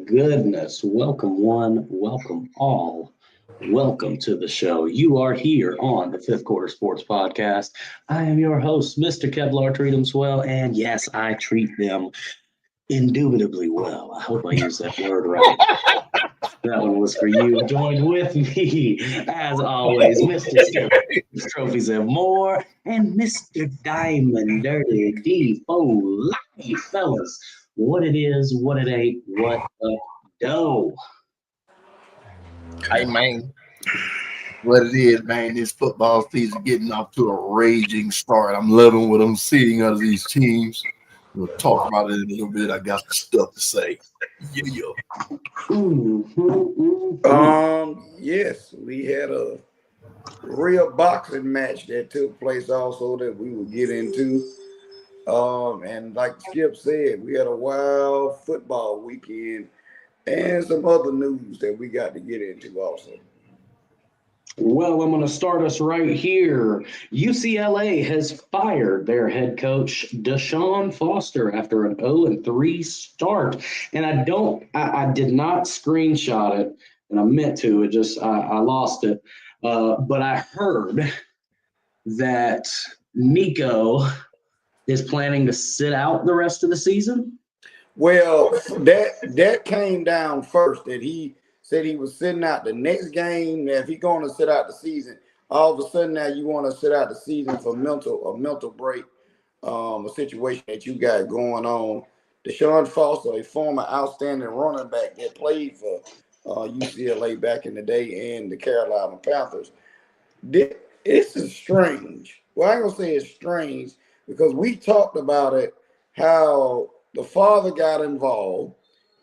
goodness. Welcome one, welcome all. Welcome to the show. You are here on the Fifth Quarter Sports Podcast. I am your host, Mr. Kevlar. Treat them well, and yes, I treat them indubitably well. I hope I used that word right. That one was for you. Joined with me, as always, Mr. Skip, Trophies and More, and Mr. Diamond Dirty D. Life, fellas. What it is, what it ain't, what up, dough. Hey, man. What it is, man, this football season getting off to a raging start. I'm loving what I'm seeing out of these teams. We'll talk about it in a little bit. I got some stuff to say. Yeah. Yes, we had a real boxing match that took place also that we will get into. And like Skip said, we had a wild football weekend and some other news that we got to get into also. Well, I'm going to start us right here. UCLA has fired their head coach, Deshaun Foster, after an 0-3 start. And I did not screenshot it, and I meant to. I lost it. But I heard that Nico is planning to sit out the rest of the season. Well, that came down first, that he said he was sitting out the next game. If he's going to sit out the season, all of a sudden now you want to sit out the season for a mental break, a situation that you got going on. Deshaun Foster, a former outstanding running back that played for UCLA back in the day and the Carolina Panthers. This is strange. Well, I ain't going to say it's strange because we talked about it, how the father got involved.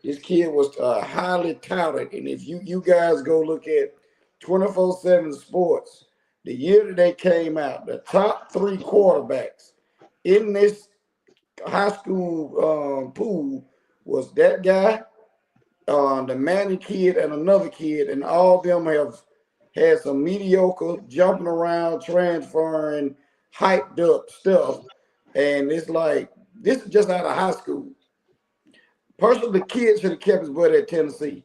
This kid was highly touted. And if you guys go look at 24/7 Sports, the year that they came out, the top three quarterbacks in this high school pool was that guy, the Manning kid, and another kid. And all of them have had some mediocre, jumping around, transferring, hyped up stuff. And it's like, this is just out of high school. Personally, the kid should have kept his butt at Tennessee.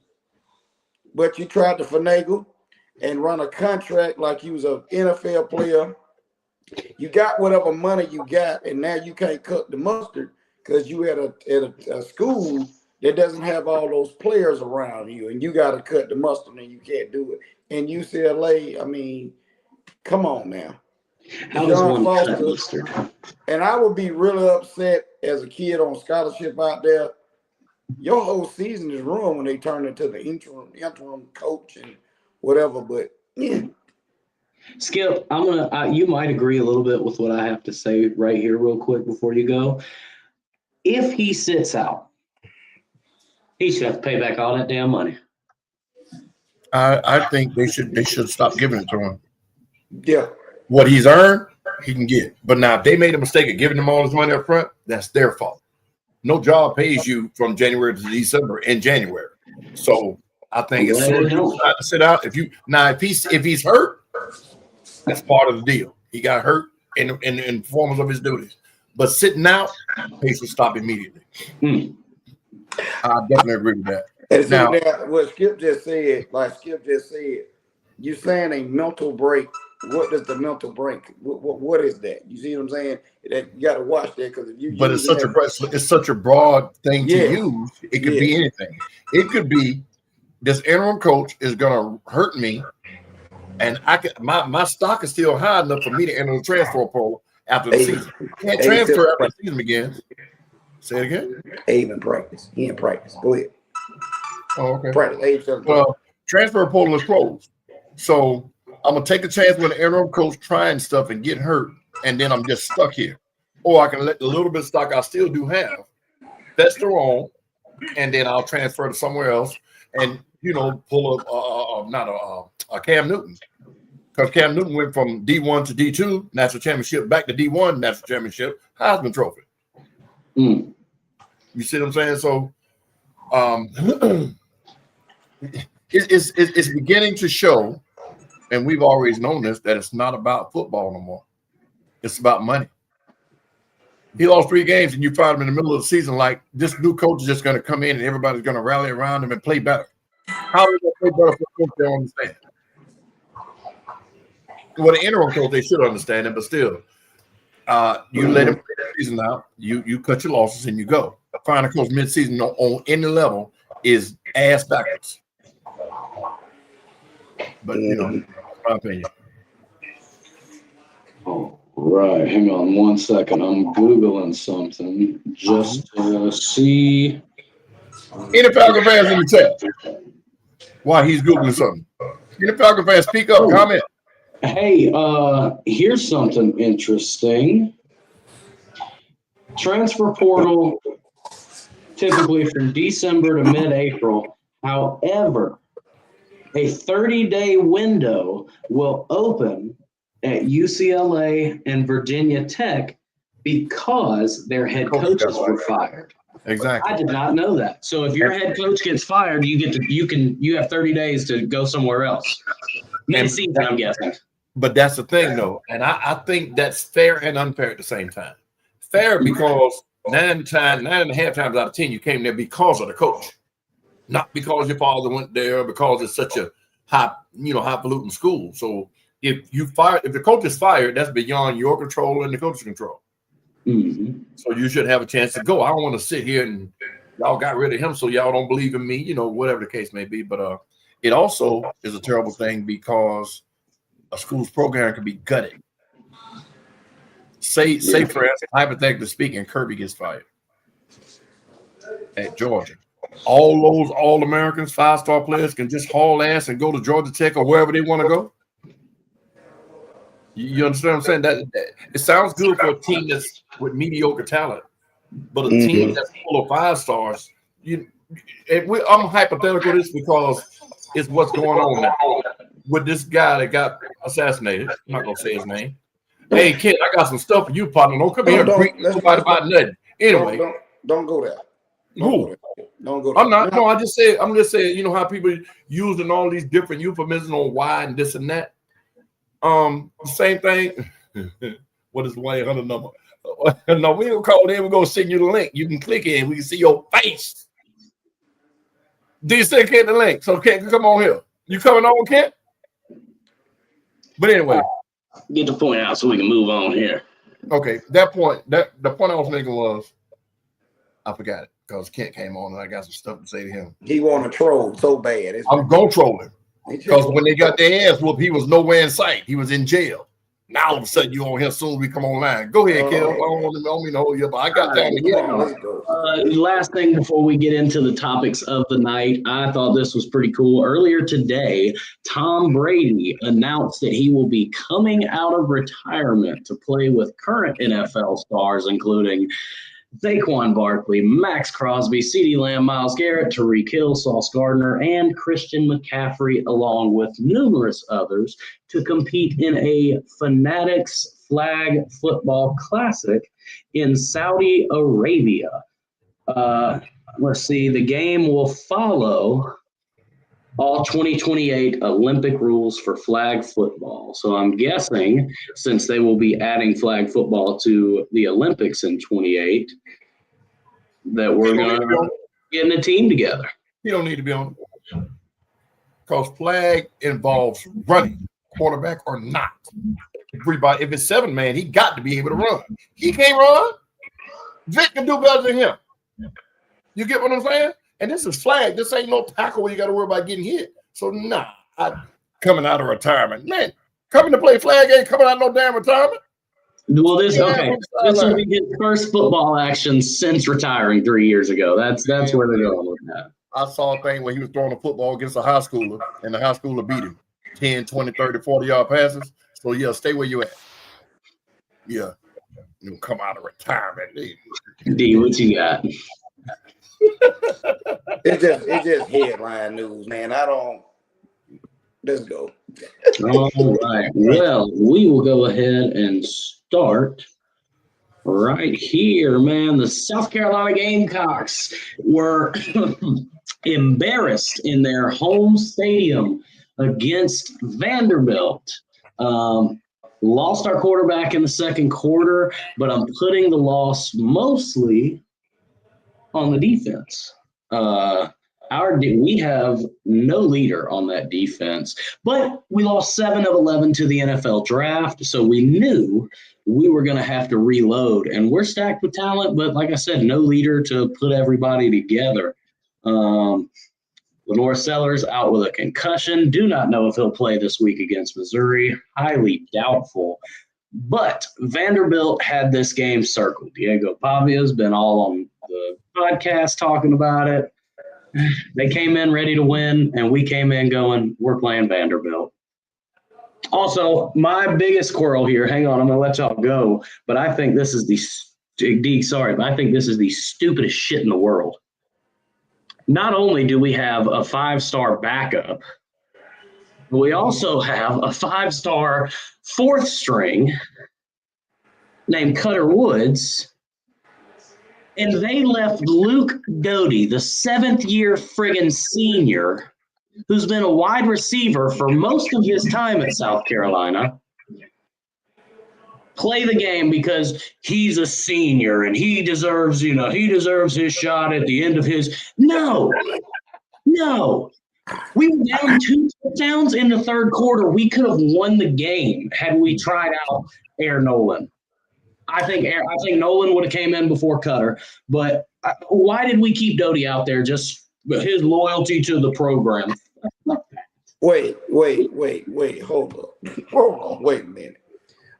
But you tried to finagle and run a contract like you was an NFL player. You got whatever money you got, and now you can't cut the mustard because you at a school that doesn't have all those players around you, and you got to cut the mustard, and you can't do it. And UCLA, I mean, come on now. How does one cut mustard? And I would be really upset as a kid on scholarship out there. Your whole season is ruined when they turn into the interim coach and whatever. But yeah. Skip, you might agree a little bit with what I have to say right here real quick before you go. If he sits out, he should have to pay back all that damn money. I think they should stop giving it to him. Yeah. What he's earned, he can get. But now if they made a mistake of giving him all his money up front, that's their fault. No job pays you from January to December in January. So I think it's sort of to sit out. If he's hurt, that's part of the deal. He got hurt in performance of his duties. But sitting out, he should stop immediately. I definitely agree with that. And so now, what Skip just said, you're saying a mental break. What does the mental break? What is that? You see what I'm saying? You got to watch that because if you. But it's such a broad thing to use. It could be anything. It could be this interim coach is going to hurt me, and my stock is still high enough for me to enter the transfer portal after the season. Can't transfer after the season begins. Say it again. Abe in practice. He in practice. Go ahead. Oh, okay. Practice. Well, transfer portal is closed, so I'm gonna take a chance with an interim coach trying stuff and get hurt, and then I'm just stuck here. Or I can let the little bit of stock I still do have fester on, and then I'll transfer to somewhere else, and pull a Cam Newton, because Cam Newton went from D1 to D2 national championship back to D1 national championship Heisman Trophy. You see what I'm saying? So, it's beginning to show. And we've always known this, that it's not about football no more. It's about money. He lost 3 games, and you fired him in the middle of the season. Like, this new coach is just going to come in, and everybody's going to rally around him and play better. How is they play better for a coach they don't understand? Well, the interim coach, they should understand it, but still, you let him play the season out. You cut your losses, and you go. Find a coach mid-season on any level is ass backwards. But, that's my opinion. All right, hang on 1 second. I'm Googling something just to see. Any Falcon fans in the chat while he's Googling something? Any Falcon fans, speak up, comment. Hey, here's something interesting. Transfer portal typically from December to mid-April. However, a 30-day window will open at UCLA and Virginia Tech because their head coaches were fired. Exactly. I did not know that. So if your head coach gets fired, you have 30 days to go somewhere else. Mid-season, I'm guessing. But that's the thing, though, and I think that's fair and unfair at the same time. Fair because 9.5 times out of 10 you came there because of the coach, not because your father went there, because it's such a highfalutin school. So if the coach is fired, that's beyond your control and the coach's control. Mm-hmm. So you should have a chance to go. I don't want to sit here and y'all got rid of him, so y'all don't believe in me, whatever the case may be. But it also is a terrible thing because a school's program can be gutted. Say for instance, hypothetically speaking, Kirby gets fired at Georgia. All those All-Americans, 5-star players can just haul ass and go to Georgia Tech or wherever they want to go. You understand what I'm saying? That it sounds good for a team that's with mediocre talent, but a team that's full of 5 stars. I'm hypothetical this because it's what's going on now with this guy that got assassinated. I'm not gonna say his name. Hey, kid, I got some stuff for you, partner. Don't come here and greet nobody about nothing. Anyway, don't go there. Who? Don't go there. I'm not. No, I'm just saying. You know how people using all these different euphemisms on why and this and that. Same thing. What is the 1-800 number? No, we don't call them. We're gonna send you the link. You can click it. We can see your face. Do you still get the link? So Kent, come on here. You coming on, Kent? But anyway, get the point out so we can move on here. Okay, the point I was making was I forgot it because Kent came on and I got some stuff to say to him. He want to troll so bad. I'm gonna troll him because when they got their ass whooped, he was nowhere in sight. He was in jail. Now all of a sudden you on here soon as we come online. Go ahead, Kel. I don't mean to hold you, but I got time to get on. Last thing before we get into the topics of the night, I thought this was pretty cool. Earlier today, Tom Brady announced that he will be coming out of retirement to play with current NFL stars, including Saquon Barkley, Max Crosby, CeeDee Lamb, Myles Garrett, Tyreek Hill, Sauce Gardner, and Christian McCaffrey, along with numerous others, to compete in a Fanatics Flag Football Classic in Saudi Arabia. Let's see, the game will follow all 2028 Olympic rules for flag football. So I'm guessing since they will be adding flag football to the Olympics in 28, that we're going to get a team together. You don't need to be on it. Because flag involves running, quarterback or not. Everybody, if it's 7-man, he got to be able to run. He can't run. Vic can do better than him. You get what I'm saying? And this is flag. This ain't no tackle where you got to worry about getting hit. So, coming out of retirement. Man, coming to play flag ain't coming out of no damn retirement. Well, this will be his first football action since retiring 3 years ago. That's where they're going with that. I saw a thing where he was throwing a football against a high schooler, and the high schooler beat him 10, 20, 30, 40-yard passes. So, yeah, stay where you at. Yeah. You come out of retirement. D, what you got? It's just headline news, man. Let's go. All right. Well, we will go ahead and start right here, man. The South Carolina Gamecocks were embarrassed in their home stadium against Vanderbilt. Lost our quarterback in the second quarter, but I'm putting the loss mostly on the defense. We have no leader on that defense, but we lost 7 of 11 to the NFL draft, so we knew we were going to have to reload. And we're stacked with talent, but like I said, no leader to put everybody together. Lenore Sellers out with a concussion. Do not know if he'll play this week against Missouri. Highly doubtful. But Vanderbilt had this game circled. Diego Pavia's been all on the podcast talking about it. They came in ready to win, and we came in going, we're playing Vanderbilt. Also, my biggest quarrel here, hang on, I'm going to let y'all go, but I think this is the stupidest shit in the world. Not only do we have a 5-star backup, but we also have a 5-star 4th string named Cutter Woods, and they left Luke Doty, the 7th-year friggin' senior, who's been a wide receiver for most of his time at South Carolina, play the game because he's a senior and he deserves his shot at the end of his. No. We were down 2 touchdowns in the third quarter. We could have won the game had we tried out Air Nolan. I think Nolan would have came in before Cutter, but why did we keep Doty out there? Just his loyalty to the program. Wait. Hold on. Wait a minute.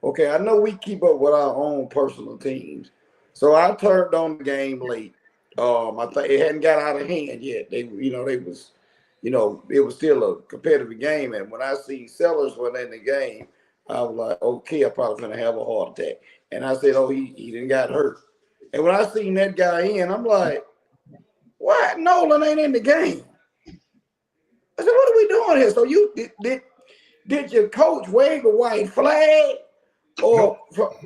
Okay, I know we keep up with our own personal teams. So I turned on the game late. I think it hadn't got out of hand yet. It was still a competitive game. And when I see Sellers went in the game, I was like, okay, I'm probably gonna have a heart attack. And I said, oh, he didn't got hurt. And when I seen that guy in, I'm like, why Nolan ain't in the game? I said, what are we doing here? So you did your coach wave a white flag? Or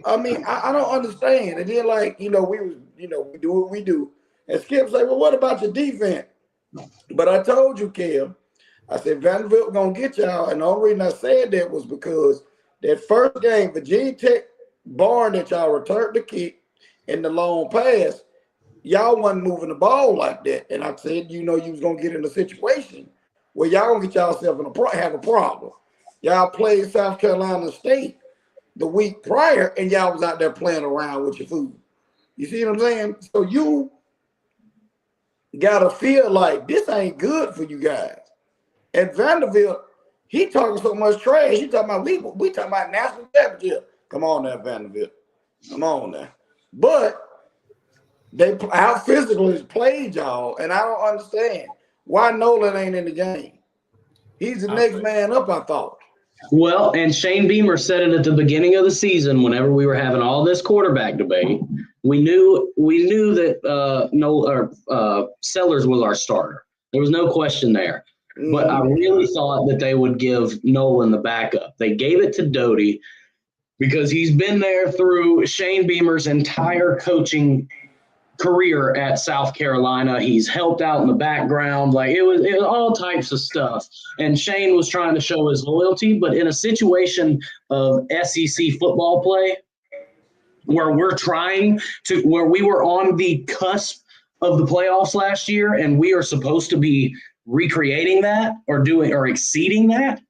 I don't understand. And then we do what we do. And Skip said, well, what about your defense? But I told you, Kim, I said Vanderbilt gonna get y'all. And the only reason I said that was because that first game, Virginia Tech barn that y'all returned the kick and the long pass, y'all wasn't moving the ball like that. And I said, you was gonna get in a situation where y'all gonna get yourself have a problem. Y'all played South Carolina State the week prior, and y'all was out there playing around with your food. You see what I'm saying? So you gotta feel like this ain't good for you guys. And Vanderbilt, he talking so much trash. He talking about we talking about national championship. Come on now, Vanderbilt. Come on now. But they out physically played y'all, and I don't understand why Nolan ain't in the game. He's the next man up, I thought. Well, and Shane Beamer said it at the beginning of the season whenever we were having all this quarterback debate. We knew that Sellers was our starter. There was no question there. But I really thought that they would give Nolan the backup. They gave it to Doty because he's been there through Shane Beamer's entire coaching career at South Carolina. He's helped out in the background. It was all types of stuff. And Shane was trying to show his loyalty, but in a situation of SEC football play where we were on the cusp of the playoffs last year and we are supposed to be recreating that or exceeding that,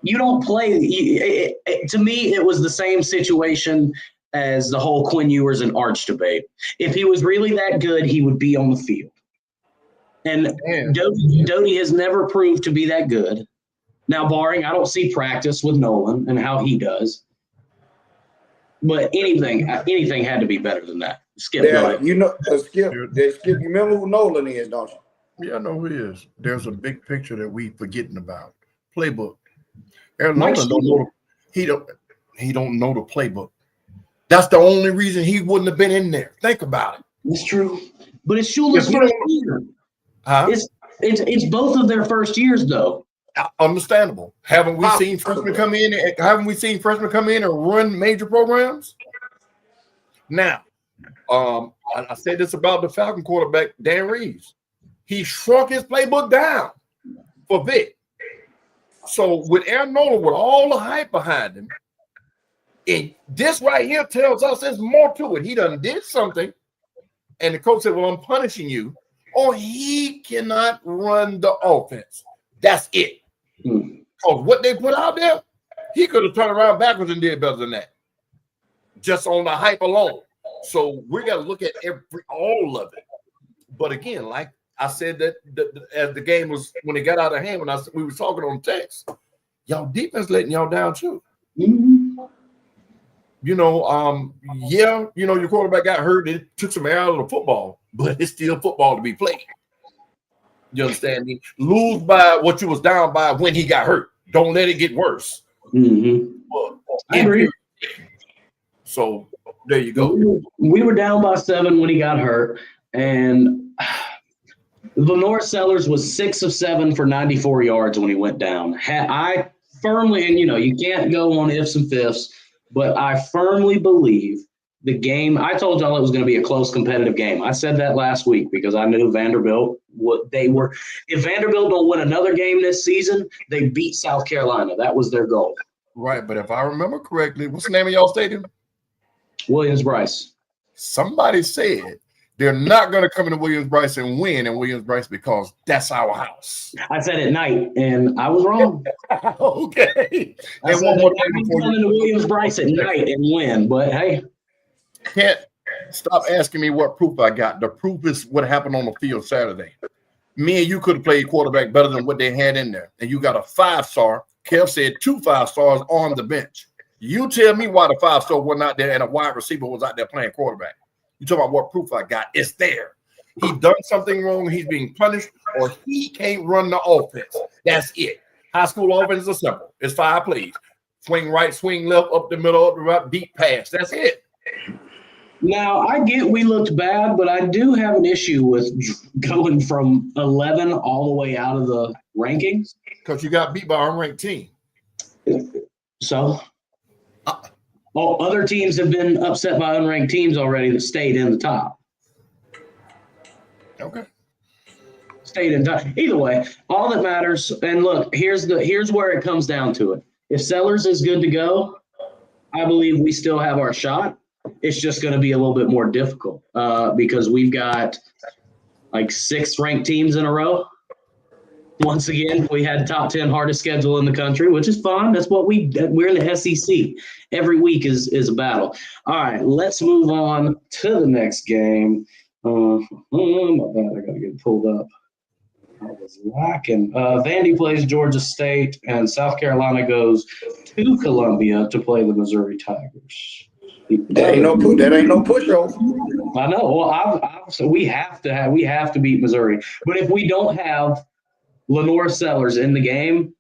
you don't play. To me, it was the same situation as the whole Quinn Ewers and Arch debate. If he was really that good, he would be on the field. And Doty has never proved to be that good. Now, barring, I don't see practice with Nolan and how he does. But anything had to be better than that. Skip, Skip, you remember who Nolan is, don't you? Yeah, I know who he is. There's a big picture that we forgetting about. Playbook. Aaron Nolan don't know the playbook. That's the only reason he wouldn't have been in there. Think about it. It's true. But it's Shula's first year. Huh? It's both of their first years, though. Understandable. Haven't we seen freshmen come in and run major programs? Now, I said this about the Falcon quarterback, Dan Reeves. He shrunk his playbook down for Vic. So with Aaron Nolan, with all the hype behind him, And this right here tells us there's more to it. He done did something, and the coach said, well, I'm punishing you, or he cannot run the offense. That's it. Because what they put out there, he could have turned around backwards and did better than that. Just on the hype alone. So we got to look at all of it. But again, like I said, that as the game was, when it got out of hand, we were talking on text, y'all defense letting y'all down too. You know, your quarterback got hurt. It took some air out of the football, but it's still football to be played. You understand me? Lose by what you was down by when he got hurt. Don't let it get worse. I agree. So there you go. We were down by 7 when he got hurt, and Lenore Sellers was 6 of 7 for 94 yards when he went down. I firmly, and you can't go on ifs and fifths, but I firmly believe the game. I told y'all it was going to be a close, competitive game. I said that last week because I knew Vanderbilt. If Vanderbilt don't win another game this season, they beat South Carolina. That was their goal. Right, but if I remember correctly, what's the name of y'all stadium? Williams-Brice. Somebody said they're not going to come into Williams-Brice and win in Williams-Brice because that's our house. I said at night, and I was wrong. Okay. I and said one more they're thing not coming to Williams-Brice at night and win, but hey. Can't stop asking me what proof I got. The proof is what happened on the field Saturday. Me and you could have played quarterback better than what they had in there. And you got a 5-star. Kev said 2 5-stars on the bench. You tell me why the 5-star wasn't out there and a wide receiver was out there playing quarterback. You talk about what proof I got. It's there. He done something wrong. He's being punished, or he can't run the offense. That's it. High school offense is simple. It's 5 plays. Swing right, swing left, up the middle, up the right, deep pass. That's it. Now, I get we looked bad, but I do have an issue with going from 11 all the way out of the rankings. Because you got beat by an unranked team. So, other teams have been upset by unranked teams already that stayed in the top. Okay. Stayed in top. Either way, all that matters, and look, here's where it comes down to it. If Sellers is good to go, I believe we still have our shot. It's just going to be a little bit more difficult because we've got like 6 ranked teams in a row. Once again, we had top 10 hardest schedule in the country, which is fine. That's what we're in the SEC. Every week is a battle. All right, let's move on to the next game. My bad, I got to get it pulled up. I was lacking. Vandy plays Georgia State, and South Carolina goes to Columbia to play the Missouri Tigers. That ain't no pushover. I know. Well, so we have to beat Missouri. But if we don't have Lenore Sellers in the game,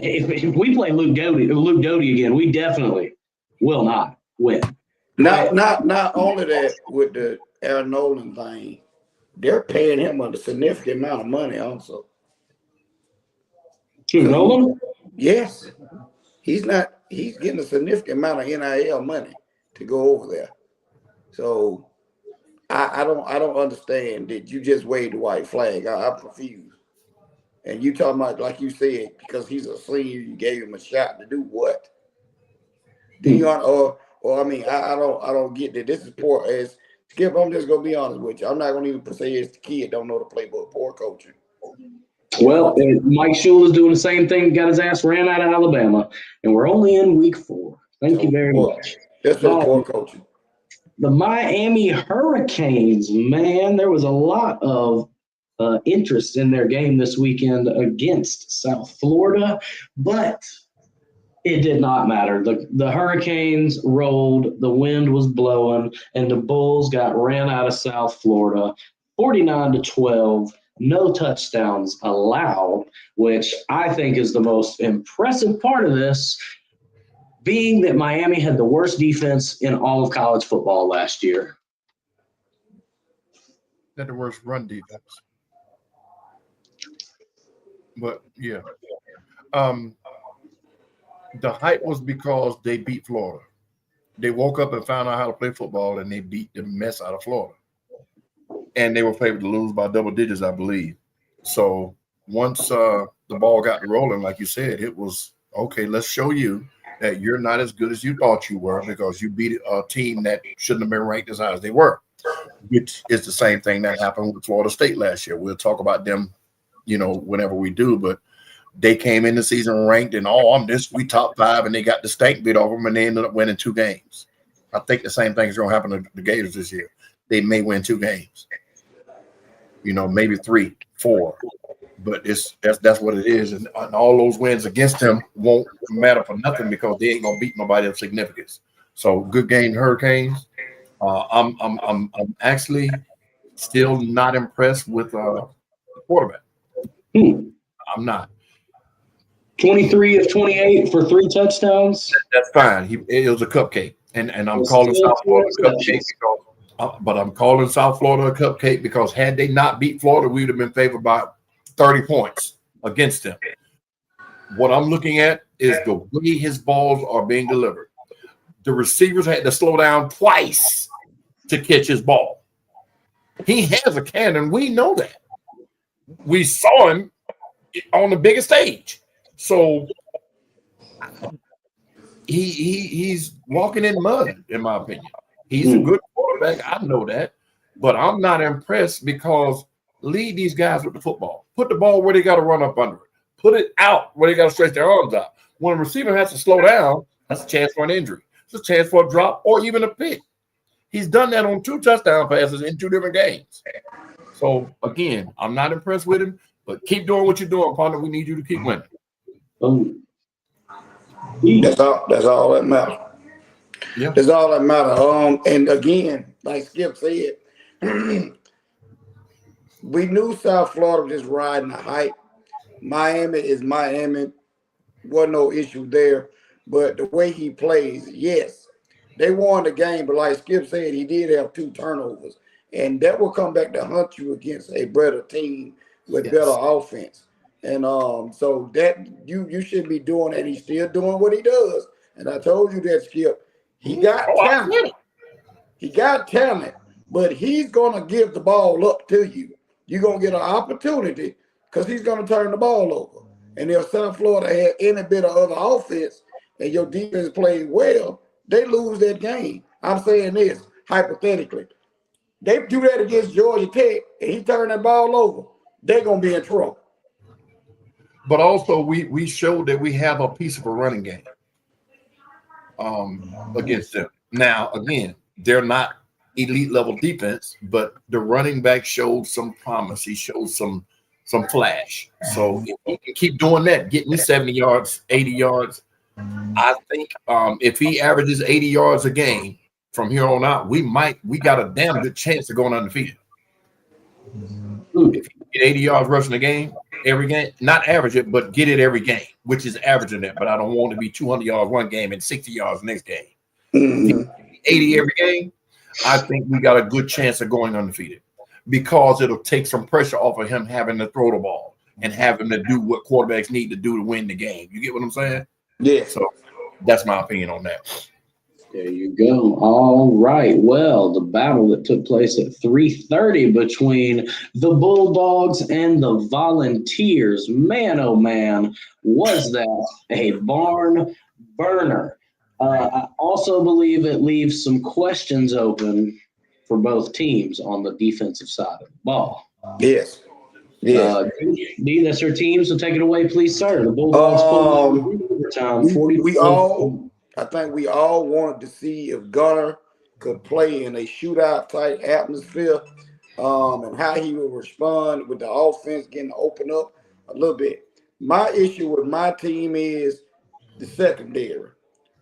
if we play Luke Doty again, we definitely will not win. Not only that, with the Aaron Nolan thing, they're paying him a significant amount of money also. Nolan? Yes. He's getting a significant amount of NIL money to go over there. So I don't understand that you just waved the white flag. I'm confused. And you talking about, like you said, because he's a senior, you gave him a shot to do what? I don't get that. This is poor as Skip. I'm just gonna be honest with you. I'm not gonna even say it's the kid don't know the playbook. Poor coaching. Well, Mike Shula is doing the same thing. Got his ass ran out of Alabama, and we're only in week 4. Thank you very much. That's just poor coaching. The Miami Hurricanes, man, there was a lot of interest in their game this weekend against South Florida, but it did not matter. The Hurricanes rolled, the wind was blowing, and the Bulls got ran out of South Florida 49-12. No touchdowns allowed, which I think is the most impressive part of this, being that Miami had the worst defense in all of college football last year. Had the worst run defense. But, yeah. The hype was because they beat Florida. They woke up and found out how to play football, and they beat the mess out of Florida. And they were favored to lose by double digits, I believe. So once the ball got rolling, like you said, it was, okay, let's show you that you're not as good as you thought you were because you beat a team that shouldn't have been ranked as high as they were, which is the same thing that happened with Florida State last year. We'll talk about them, whenever we do, but they came in the season ranked and we top 5, and they got the stank beat off them, and they ended up winning 2 games. I think the same thing is going to happen to the Gators this year. They may win 2 games, maybe 3, 4, but that's what it is. And all those wins against them won't matter for nothing because they ain't gonna beat nobody of significance. So good game, Hurricanes. I'm actually still not impressed with the quarterback. I'm not. 23 of 28 for 3 touchdowns. That's fine. It was a cupcake, and I'm calling South Florida a cupcake but I'm calling South Florida a cupcake because had they not beat Florida, we would have been favored by 30 points against them. What I'm looking at is the way his balls are being delivered. The receivers had to slow down twice to catch his ball. He has a cannon. We know that. We saw him on the biggest stage. So he's walking in mud, in my opinion. He's a good quarterback. I know that. But I'm not impressed because lead these guys with the football. Put the ball where they got to run up under it. Put it out where they got to stretch their arms out. When a receiver has to slow down, that's a chance for an injury. It's a chance for a drop or even a pick. He's done that on 2 touchdown passes in 2 different games. So, again, I'm not impressed with him, but keep doing what you're doing, partner. We need you to keep winning. That's all that matters. Yeah. That's all that matters. And again, like Skip said, we knew South Florida was just riding the hype. Miami is Miami. Wasn't no issue there. But the way he plays, yes, they won the game. But like Skip said, he did have 2 turnovers. And that will come back to hunt you against a better team with better offense. And so that you should be doing that. He's still doing what he does. And I told you that, Skip. He got talent. He got talent, but he's going to give the ball up to you. You're going to get an opportunity because he's going to turn the ball over. And if South Florida had any bit of other offense and your defense played well, they lose that game. I'm saying this, hypothetically. They do that against Georgia Tech, and he turned that ball over, they're going to be in trouble. But also, we showed that we have a piece of a running game against them. Now, again, they're not elite level defense, but the running back showed some promise. He showed some flash. So if he can keep doing that, getting his 70 yards, 80 yards, I think if he averages 80 yards a game from here on out, we got a damn good chance of going undefeated. If he get 80 yards rushing a game, every game, not average it, but get it every game, which is averaging that. But I don't want to be 200 yards one game and 60 yards next game. 80 every game, I think we got a good chance of going undefeated because it'll take some pressure off of him having to throw the ball and having to do what quarterbacks need to do to win the game. You get what I'm saying? Yeah. So that's my opinion on that. There you go. All right. Well, the battle that took place at 3:30 between the Bulldogs and the Volunteers, man, oh man, was that a barn burner. I also believe it leaves some questions open for both teams on the defensive side of the ball. Yes. Yes. D, that's your team, so take it away, please, sir. The Bulldogs pulled overtime. I think we all wanted to see if Gunner could play in a shootout type atmosphere, and how he would respond with the offense getting opened up a little bit. My issue with my team is the secondary.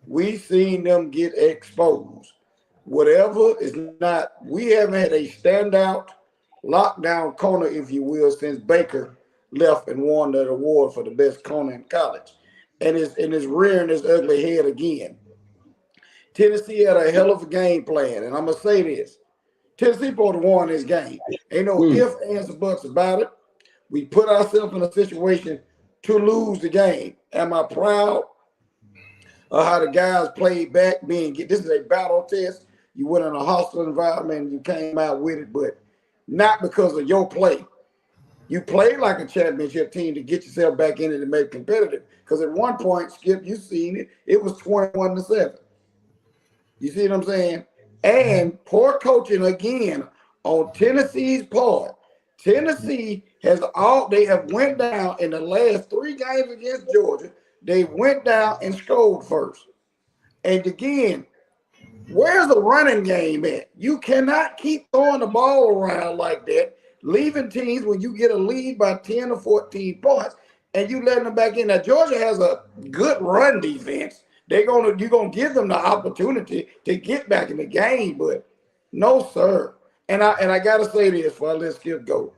We've seen them get exposed. Whatever is not, we haven't had a standout lockdown corner, if you will, since Baker left and won that award for the best corner in college. And it's rearing its ugly head again. Tennessee had a hell of a game plan, and I'm going to say this. Tennessee supposed to won this game. Ain't no ifs, ands, or buts about it. We put ourselves in a situation to lose the game. Am I proud of how the guys played back? This is a battle test. You went in a hostile environment and you came out with it, but not because of your play. You play like a championship team to get yourself back in it and make it competitive. Because at one point, Skip, you seen it, it was 21-7. You see what I'm saying? And poor coaching again on Tennessee's part. Tennessee they have went down in the last 3 games against Georgia. They went down and scored first. And again, where's the running game at? You cannot keep throwing the ball around like that, leaving teams when you get a lead by 10 or 14 points, and you letting them back in. Now, Georgia has a good run defense. You're gonna give them the opportunity to get back in the game, but no, sir. And I gotta say this before I let Skip go.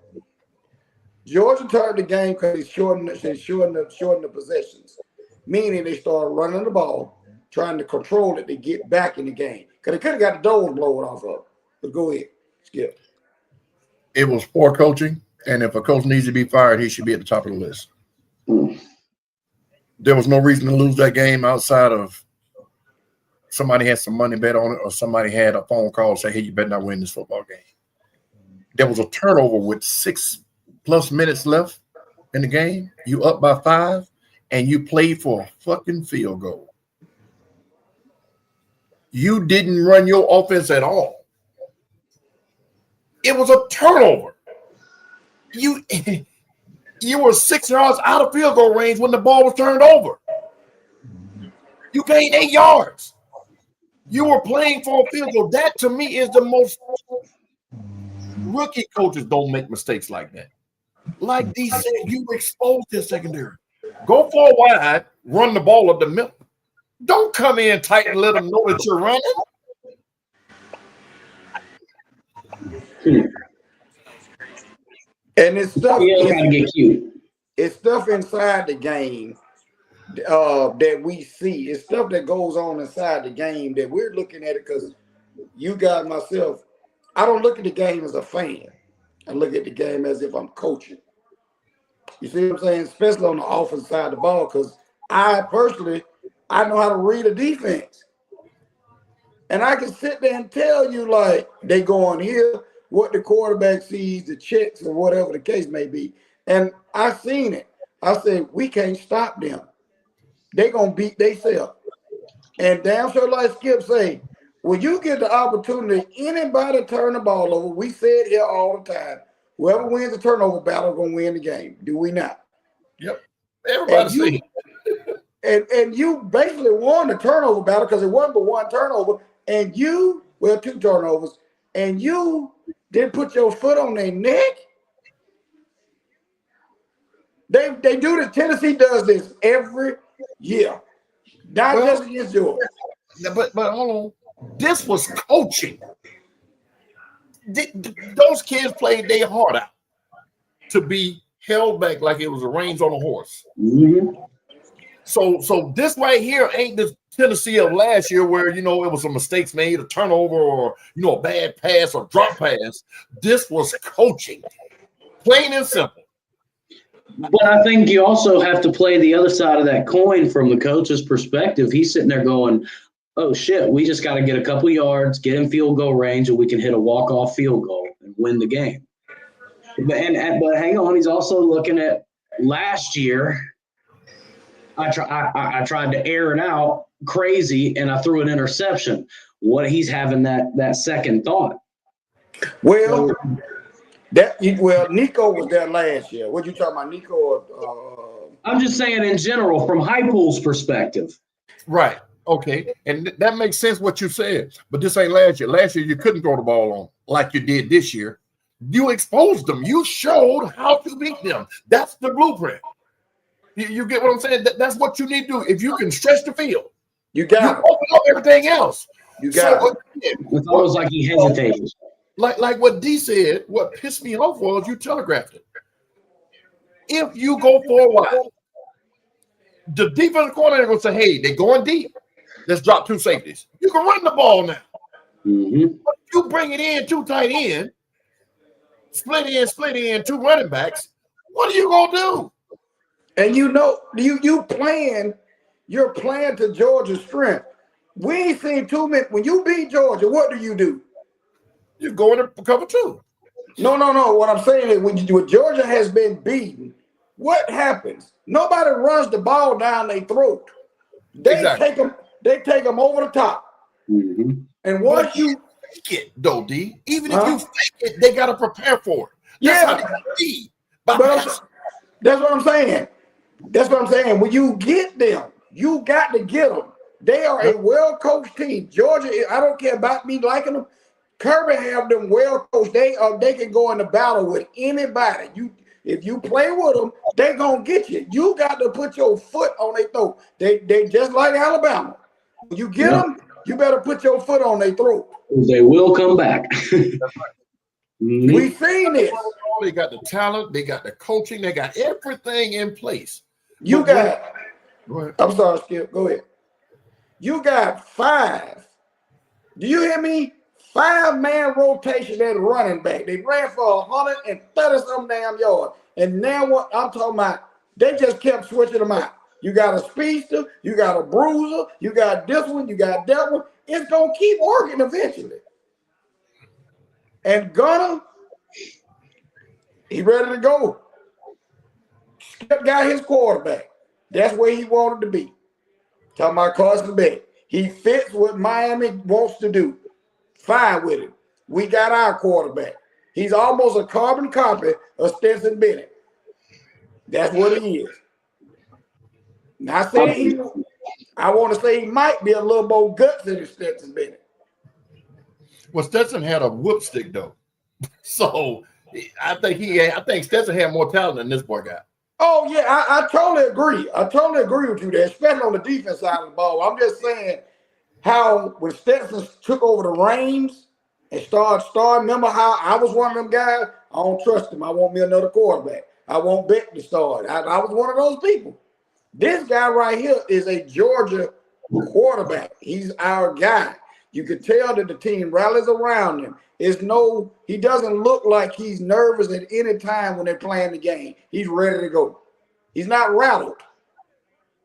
Georgia turned the game because they shortened the possessions, meaning they started running the ball, trying to control it to get back in the game. Because they could have got the doors blown off of it. But go ahead, Skip. It was poor coaching, and if a coach needs to be fired, he should be at the top of the list. There was no reason to lose that game outside of somebody had some money bet on it or somebody had a phone call say, hey, you better not win this football game. There was a turnover with 6+ minutes left in the game. You up by 5, and you played for a fucking field goal. You didn't run your offense at all. It was a turnover. You were 6 yards out of field goal range when the ball was turned over. You gained 8 yards. You were playing for a field goal. That, to me, is the most – rookie coaches don't make mistakes like that. Like D said, you exposed their secondary. Go 4 wide, run the ball up the middle. Don't come in tight and let them know that you're running. And it's stuff. Gotta get cute. It's stuff inside the game that we see. It's stuff that goes on inside the game that we're looking at it because you guys, myself, I don't look at the game as a fan. I look at the game as if I'm coaching. You see what I'm saying? Especially on the offensive side of the ball, because I know how to read a defense. And I can sit there and tell you, like, they go on here, what the quarterback sees, the checks, or whatever the case may be. And I seen it. I said, we can't stop them. They're going to beat themselves. And damn sure like Skip say, when you get the opportunity, anybody turn the ball over, we say it here all the time, whoever wins the turnover battle is going to win the game. Do we not? Yep. Everybody see it. And you basically won the turnover battle because it wasn't but 1 turnover, and 2 turnovers, and you didn't put your foot on their neck. They do this. Tennessee does this every year. Not just against Georgia. But hold on. This was coaching. Those kids played their heart out to be held back like it was the reins on a horse. Mm-hmm. So this right here ain't the Tennessee of last year where, it was some mistakes made, a turnover or, a bad pass or drop pass. This was coaching, plain and simple. But I think you also have to play the other side of that coin from the coach's perspective. He's sitting there going, oh, shit, we just got to get a couple yards, get in field goal range, and we can hit a walk-off field goal and win the game. But hang on, he's also looking at last year. I tried to air it out crazy, and I threw an interception. He's having that second thought. Well, Nico was there last year. What you talking about, Nico? I'm just saying in general, from Highpool's perspective. Right. Okay. And that makes sense what you said. But this ain't last year. Last year, you couldn't throw the ball on like you did this year. You exposed them. You showed how to beat them. That's the blueprint. You get what I'm saying? That's what you need to do. If you can stretch the field, you got open up everything else. You got It's almost like he hesitated. Like what D said, what pissed me off was you telegraphed it. If you go 4 wide, the defensive coordinator will say, hey, they're going deep. Let's drop 2 safeties. You can run the ball now. Mm-hmm. But if you bring it in 2 tight end, split in 2 running backs, what are you going to do? And you're playing to Georgia's strength. We ain't seen 2 minutes. When you beat Georgia, what do? You go in and cover 2. No. What I'm saying is when Georgia has been beaten, what happens? Nobody runs the ball down their throat. They take them over the top. Mm-hmm. And once you fake it, though, D. Even if you fake it, they got to prepare for it. That's how they be. That's what I'm saying. That's what I'm saying. When you get them, you got to get them. They are a well-coached team. Georgia, I don't care about me liking them. Kirby have them well-coached. They can go into battle with anybody. If you play with them, they gonna get you. You got to put your foot on their throat. They just like Alabama. When you get them, you better put your foot on their throat. They will come back. We've seen this. They got the talent, they got the coaching, they got everything in place. I'm sorry, Skip. Go ahead. You got 5. Do you hear me? 5-man rotation at running back. They ran for 130-some damn yards. And now what I'm talking about, they just kept switching them out. You got a speedster, you got a bruiser, you got this one, you got that one. It's going to keep working eventually. And Gunner, he ready to go. Skip got his quarterback. That's where he wanted to be. Talking about Carson Beck. He fits what Miami wants to do. Fine with it. We got our quarterback. He's almost a carbon copy of Stetson Bennett. That's what he is. Not saying I want to say he might be a little more guts than Stetson Bennett. Well, Stetson had a whoop stick though, so I think Stetson had more talent than this boy got. Oh yeah, I totally agree. I totally agree with you there, especially on the defense side of the ball. I'm just saying how when Stetson took over the reins and started, remember how I was one of them guys? I don't trust him. I want me another quarterback. I want Beck to start. I was one of those people. This guy right here is a Georgia quarterback. He's our guy. You can tell that the team rallies around him. He doesn't look like he's nervous at any time when they're playing the game. He's ready to go. He's not rattled.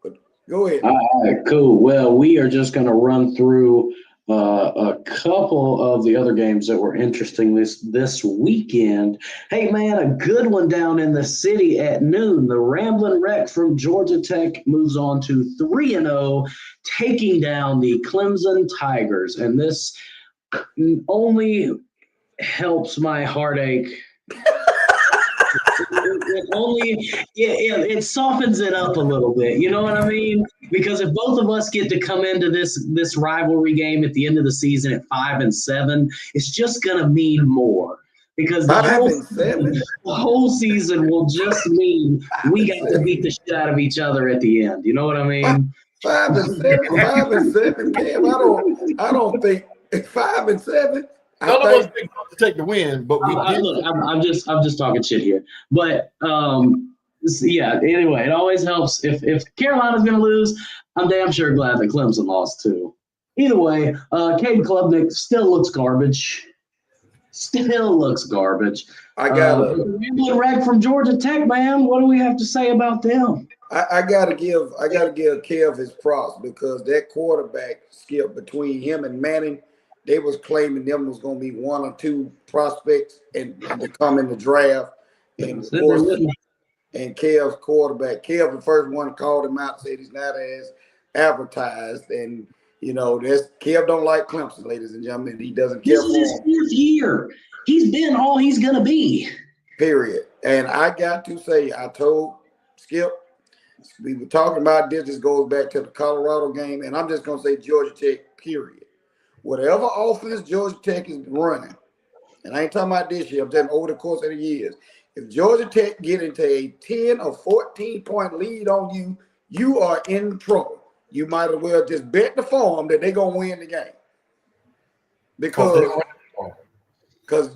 But go ahead. All right, cool. Well, we are just going to run through a couple of the other games that were interesting this weekend. Hey, man, a good one down in the city at noon. The Ramblin' Wreck from Georgia Tech moves on to 3-0, taking down the Clemson Tigers. And this only helps my heartache. It softens it up a little bit. You know what I mean? Because if both of us get to come into this rivalry game at the end of the season at 5-7, it's just gonna mean more. Because the whole season will just mean we got to beat the shit out of each other at the end. You know what I mean? 5-7, Cam. I don't think 5-7. None of us think to take the win, but we did. Look, I'm just talking shit here. But yeah. Anyway, it always helps if Carolina's going to lose. I'm damn sure glad that Clemson lost too. Either way, Caden Klubnik still looks garbage. I got a rag from Georgia Tech, man. What do we have to say about them? I gotta give Kev his props because that quarterback skill between him and Manning. They was claiming them was going to be 1 or 2 prospects and to come in the draft. And of course, and Kev's quarterback, Kev, the first one called him out, said he's not as advertised. And, you know, Kev don't like Clemson, ladies and gentlemen. He doesn't care for him. This is his 4th year. He's been all he's going to be. Period. And I got to say, I told Skip, we were talking about this. This goes back to the Colorado game. And I'm just going to say Georgia Tech, period. Whatever offense Georgia Tech is running, and I ain't talking about this year, I'm talking over the course of the years. If Georgia Tech get into a 10 or 14-point lead on you, you are in trouble. You might as well just bet the farm that they're going to win the game. Because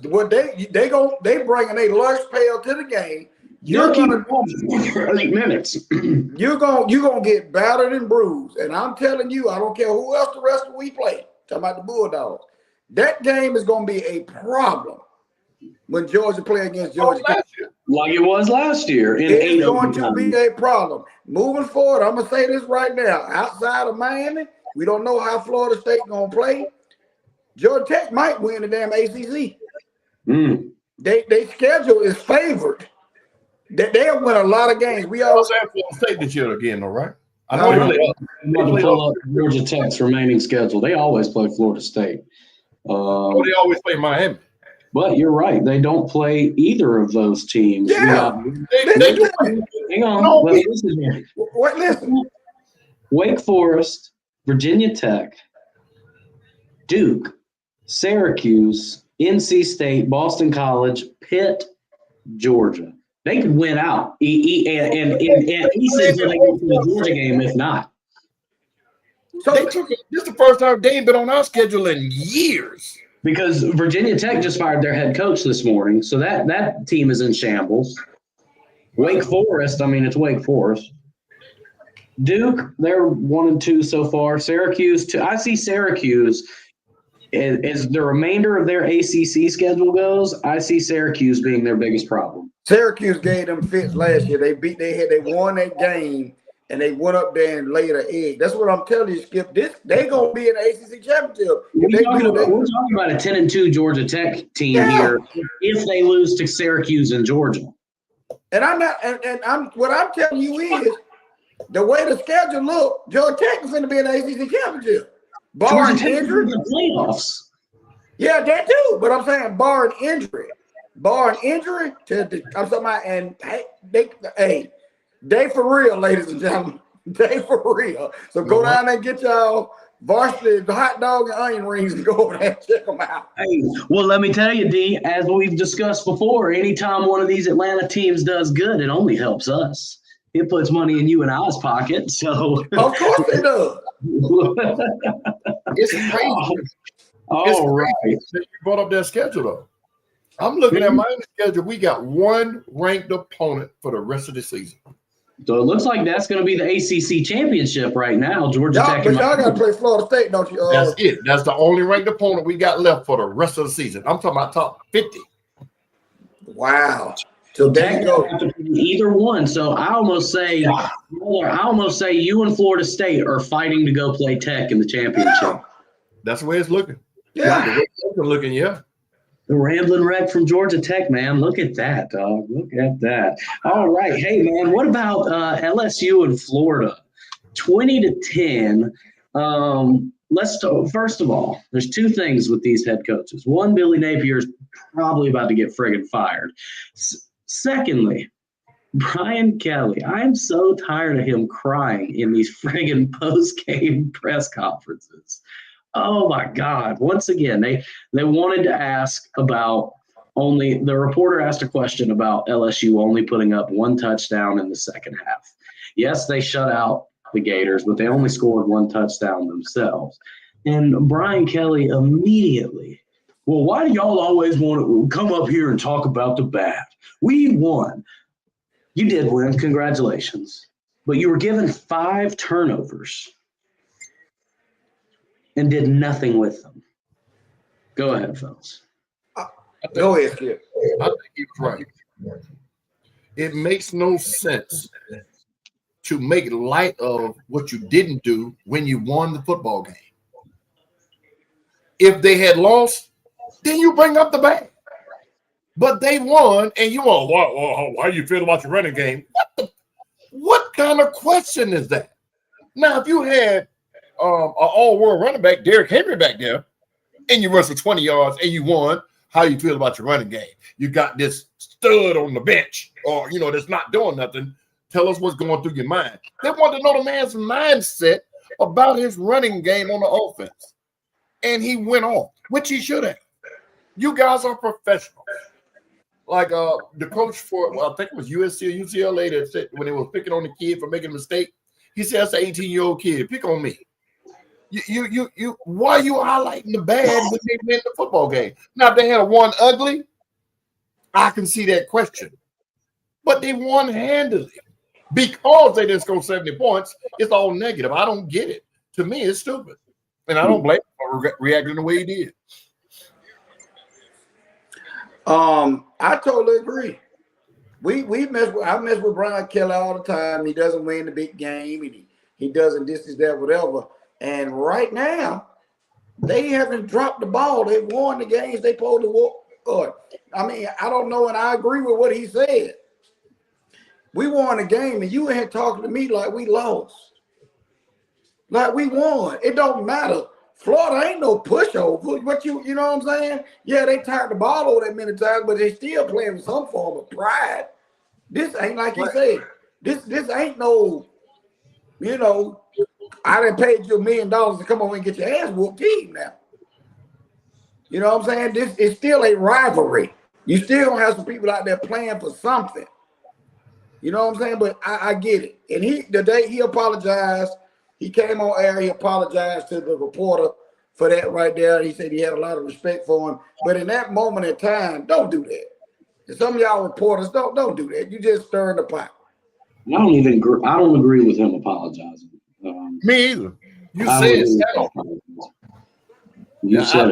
what they bringing a lunch pail to the game. You're gonna for 8 minutes. You're gonna get battered and bruised. And I'm telling you, I don't care who else the rest of the week play. Talking about the Bulldogs. That game is going to be a problem when Georgia play against Georgia Tech. Like it was last year. It's going to be a problem. Moving forward, I'm going to say this right now. Outside of Miami, we don't know how Florida State going to play. Georgia Tech might win the damn ACC. They schedule is favored. They'll win a lot of games. We all say Florida State this year again, though, right? I No, know no. I'm about to pull up Georgia Tech's remaining schedule. They always play Florida State. they always play Miami. But you're right. They don't play either of those teams. Yeah. They do. Hang on. No, Listen here. What? Listen. Wake Forest, Virginia Tech, Duke, Syracuse, NC State, Boston College, Pitt, Georgia. They could win out. And he says they go to the Georgia game if not. So this is the first time they ain't been on our schedule in years. Because Virginia Tech just fired their head coach this morning, so that team is in shambles. Wake Forest, it's Wake Forest. Duke, they're 1-2 so far. Syracuse, I see Syracuse as the remainder of their ACC schedule goes. I see Syracuse being their biggest problem. Syracuse gave them fits last year. They won that game and they went up there and laid an egg. That's what I'm telling you, Skip. They gonna be in the ACC championship. We're talking about a 10-2 Georgia Tech team here if they lose to Syracuse and Georgia. And what I'm telling you is the way the schedule look, Georgia Tech is going to be in the ACC championship. Barring injury, the playoffs. Yeah, that too. But I'm saying barring injury I'm talking about, and they for real, ladies and gentlemen. They for real. So go down there and get y'all varsity hot dog and onion rings and go over there and check them out. Hey, well, let me tell you, D, as we've discussed before, anytime one of these Atlanta teams does good, it only helps us. It puts money in you and I's pocket. So of course it does. It's crazy. All right. You brought up their schedule, though. I'm looking at my schedule. We got one ranked opponent for the rest of the season. So it looks like that's going to be the ACC championship right now. Georgia Tech. But y'all got to play Florida State, don't you? That's it. That's the only ranked opponent we got left for the rest of the season. I'm talking about top 50. Wow. So there you go. Either one. So I almost say you and Florida State are fighting to go play Tech in the championship. Yeah. That's the way it's looking. Yeah. The way it's looking, yeah. The rambling wreck from Georgia Tech, man. Look at that, dog. Look at that. All right. Hey, man, what about LSU and Florida? 20-10. Let's talk. First of all, there's two things with these head coaches. One, Billy Napier is probably about to get friggin' fired. Secondly, Brian Kelly. I'm so tired of him crying in these friggin' post-game press conferences. Oh my God. Once again, they wanted to ask about the reporter asked a question about LSU only putting up one touchdown in the second half. Yes, they shut out the Gators, but they only scored one touchdown themselves. And Brian Kelly immediately, well, why do y'all always want to come up here and talk about the bad? We won. You did win. Congratulations. But you were given 5 turnovers and did nothing with them. Go ahead, fellas. Go ahead, Skip. I think he was right. It makes no sense to make light of what you didn't do when you won the football game. If they had lost, then you bring up the bad. But they won, and you want, why do you feel about your running game? What kind of question is that? Now, if you had an all-world running back, Derrick Henry, back there, and you run for 20 yards and you won, how you feel about your running game? You got this stud on the bench, or that's not doing nothing. Tell us what's going through your mind. They want to know the man's mindset about his running game on the offense, and he went off, which he should have. You guys are professionals. Like the coach for, I think it was USC or UCLA that said when they was picking on the kid for making a mistake, he said, "That's an 18-year-old kid. Pick on me." You why are you highlighting the bad when they win the football game? Now, if they had a one ugly, I can see that question. But they won handily. Because they didn't score 70 points, it's all negative. I don't get it. To me, it's stupid. And I don't blame him for reacting the way he did. I totally agree. I mess with Brian Kelly all the time. He doesn't win the big game. He doesn't this, that, whatever. And right now, they haven't dropped the ball. They won the games they supposed to I mean, I don't know, and I agree with what he said. We won a game, and you ain't talking to me like we lost. Like we won. It don't matter. Florida ain't no pushover. But you know what I'm saying? Yeah, they turned the ball over that many times, but they still playing with some form of pride. This ain't like you said. This ain't no, I done paid you $1 million to come over and get your ass whooped team now. You know what I'm saying? This is still a rivalry. You still gonna have some people out there playing for something. You know what I'm saying? But I get it. And the day he apologized, he came on air, he apologized to the reporter for that right there. He said he had a lot of respect for him. But in that moment in time, don't do that. And some of y'all reporters don't do that. You just stirring the pot. I don't agree with him apologizing. Me either. You said it. You said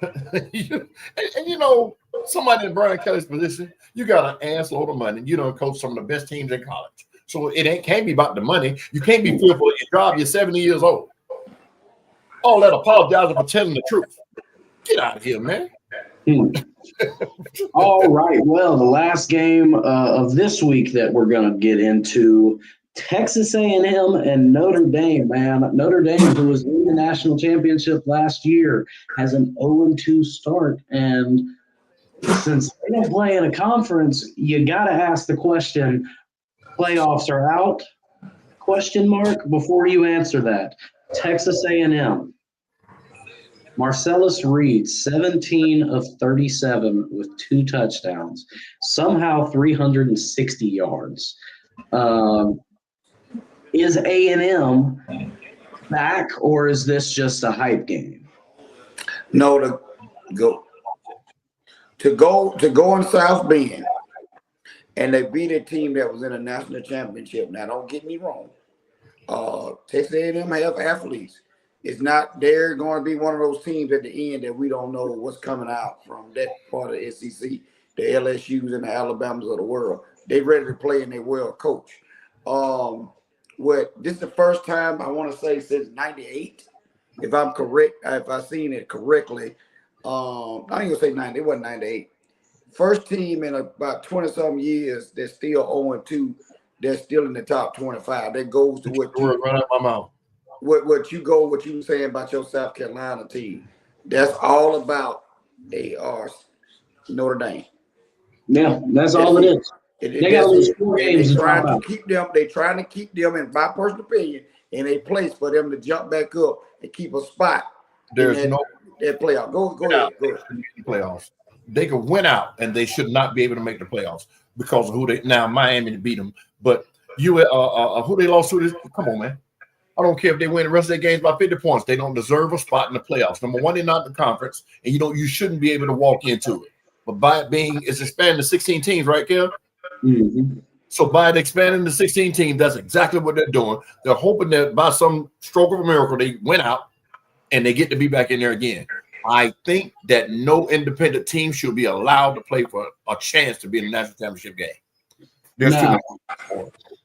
it. And somebody in Brian Kelly's position, you got an ass load of money. You don't coach some of the best teams in college. So it can't be about the money. You can't be fearful of your job. You're 70 years old. All that apologizing for telling the truth. Get out of here, man. All right. Well, the last game of this week that we're going to get into, Texas A&M and Notre Dame, man. Notre Dame, who was in the national championship last year, has an 0-2 start. And since they don't play in a conference, you got to ask the question, playoffs are out? Question mark before you answer that. Texas A&M. Marcellus Reed, 17 of 37 with 2 touchdowns, somehow 360 yards. Is A&M back, or is this just a hype game? No, to go in South Bend, and they beat a team that was in a national championship. Now, don't get me wrong. Texas A&M have athletes. It's not they're going to be one of those teams at the end that we don't know what's coming out from that part of the SEC, the LSUs and the Alabamas of the world. They ready to play and they well coach. This is the first time I want to say since '98, if I'm correct, if I've seen it correctly. I ain't gonna say 90. It wasn't '98. First team in about 20-something years that's still 0-2. That's still in the top 25. That goes to what you right out my mouth. What you were saying about your South Carolina team. That's all about Notre Dame. Yeah, that's all it is. They got to lose 4 games. They trying to keep them. They trying to keep them, in my personal opinion, in a place for them to jump back up and keep a spot. There's that playoff. Go ahead. Playoffs. They could win out, and they should not be able to make the playoffs because of who they now Miami beat them. But who they lost to? Come on, man. I don't care if they win the rest of their games by 50 points. They don't deserve a spot in the playoffs. Number one, they're not in the conference, and you shouldn't be able to walk into it. But by it being, it's expanding to 16 teams, right, Kev? Mm-hmm. So by it expanding to 16 teams, that's exactly what they're doing. They're hoping that by some stroke of a miracle, they win out and they get to be back in there again. I think that no independent team should be allowed to play for a chance to be in the national championship game. There's too much.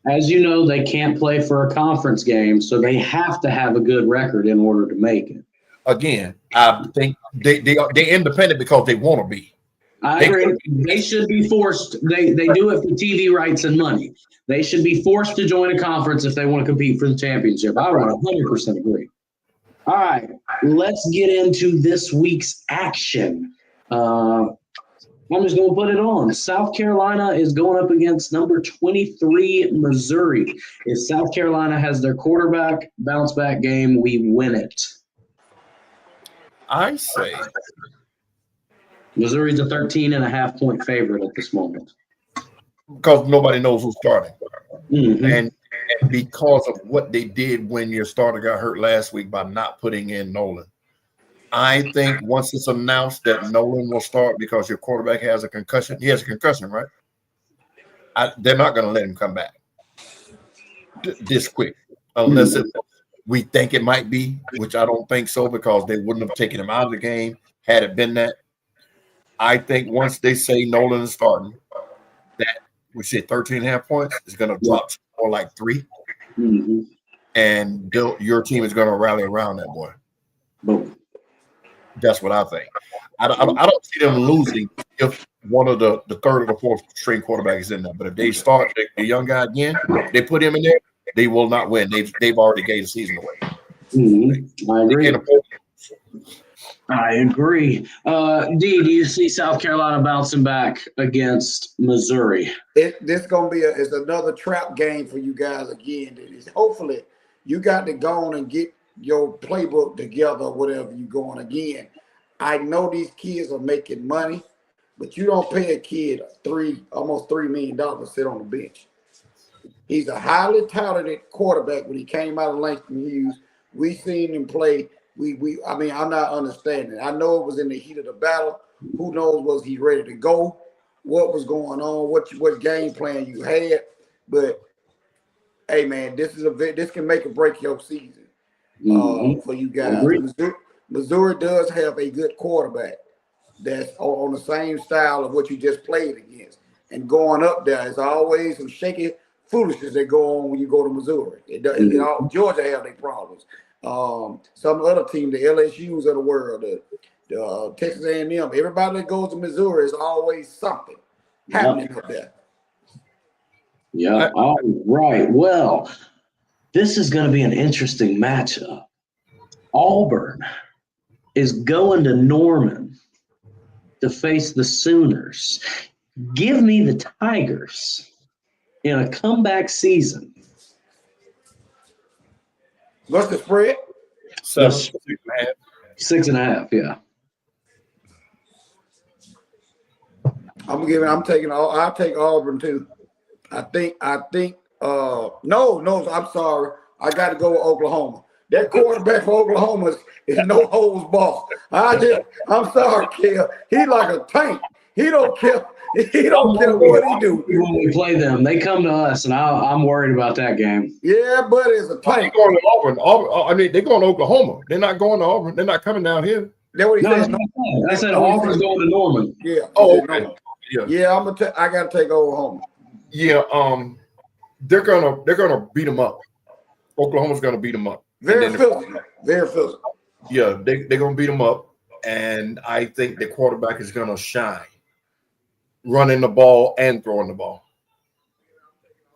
As you know, they can't play for a conference game, so they have to have a good record in order to make it. Again, I think they're independent because they want to be. I agree. They should be forced. They do it for TV rights and money. They should be forced to join a conference if they want to compete for the championship. I would 100% agree. All right, let's get into this week's action. I'm just going to put it on. South Carolina is going up against number 23, Missouri. If South Carolina has their quarterback bounce-back game, we win it. I say Missouri's a 13.5-point favorite at this moment. Because nobody knows who's starting. Mm-hmm. And because of what they did when your starter got hurt last week by not putting in Nolan. I think once it's announced that Nolan will start because your quarterback has a concussion, he has a concussion, right? They're not going to let him come back this quick unless we think it might be, which I don't think so because they wouldn't have taken him out of the game had it been that. I think once they say Nolan is starting, that we say 13.5 points is going to drop to more like 3. Mm-hmm. And your team is going to rally around that boy. Boom. That's what I think. I don't see them losing if one of the third or the fourth string quarterback is in there. But if they start the young guy again, they put him in there, they will not win. They've already gave the season away. I agree. I agree. D, do you see South Carolina bouncing back against Missouri? This gonna be it's another trap game for you guys again. Hopefully, you got to go on and get your playbook together, or whatever you going again. I know these kids are making money, but you don't pay a kid almost $3 million to sit on the bench. He's a highly talented quarterback. When he came out of Langston Hughes, we seen him play. I mean, I'm not understanding. I know it was in the heat of the battle. Who knows, was he ready to go? What was going on? What game plan you had? But hey, man, this can make or break your season for you guys. Missouri does have a good quarterback that's on the same style of what you just played against. And going up there is always some shaky foolishness that go on when you go to Missouri. Georgia have their problems. Some other team, the LSUs of the world, the Texas A&M, everybody that goes to Missouri is always something happening up there. Yeah. All right. Well, this is going to be an interesting matchup. Auburn is going to Norman to face the Sooners. Give me the Tigers in a comeback season. What's the spread? 6.5. 6.5, yeah. I'll take Auburn too. I think no, I'm sorry. I got to go with Oklahoma. That quarterback for Oklahoma is no holds ball. I'm sorry, Kel. He like a tank. He don't care. He don't care what he do. When we play them, they come to us, and I'm worried about that game. Yeah, but it's a tank. They're going to Auburn. I mean, they're going to Oklahoma. They're not going to Auburn. They're not coming down here. That's what he said. I said Auburn's going to Norman. Yeah. Oh, okay. Yeah, I got to take Oklahoma. Yeah. They're gonna beat them up. Oklahoma's gonna beat them up. Very physical. Yeah, they're gonna beat them up, and I think the quarterback is gonna shine, running the ball and throwing the ball.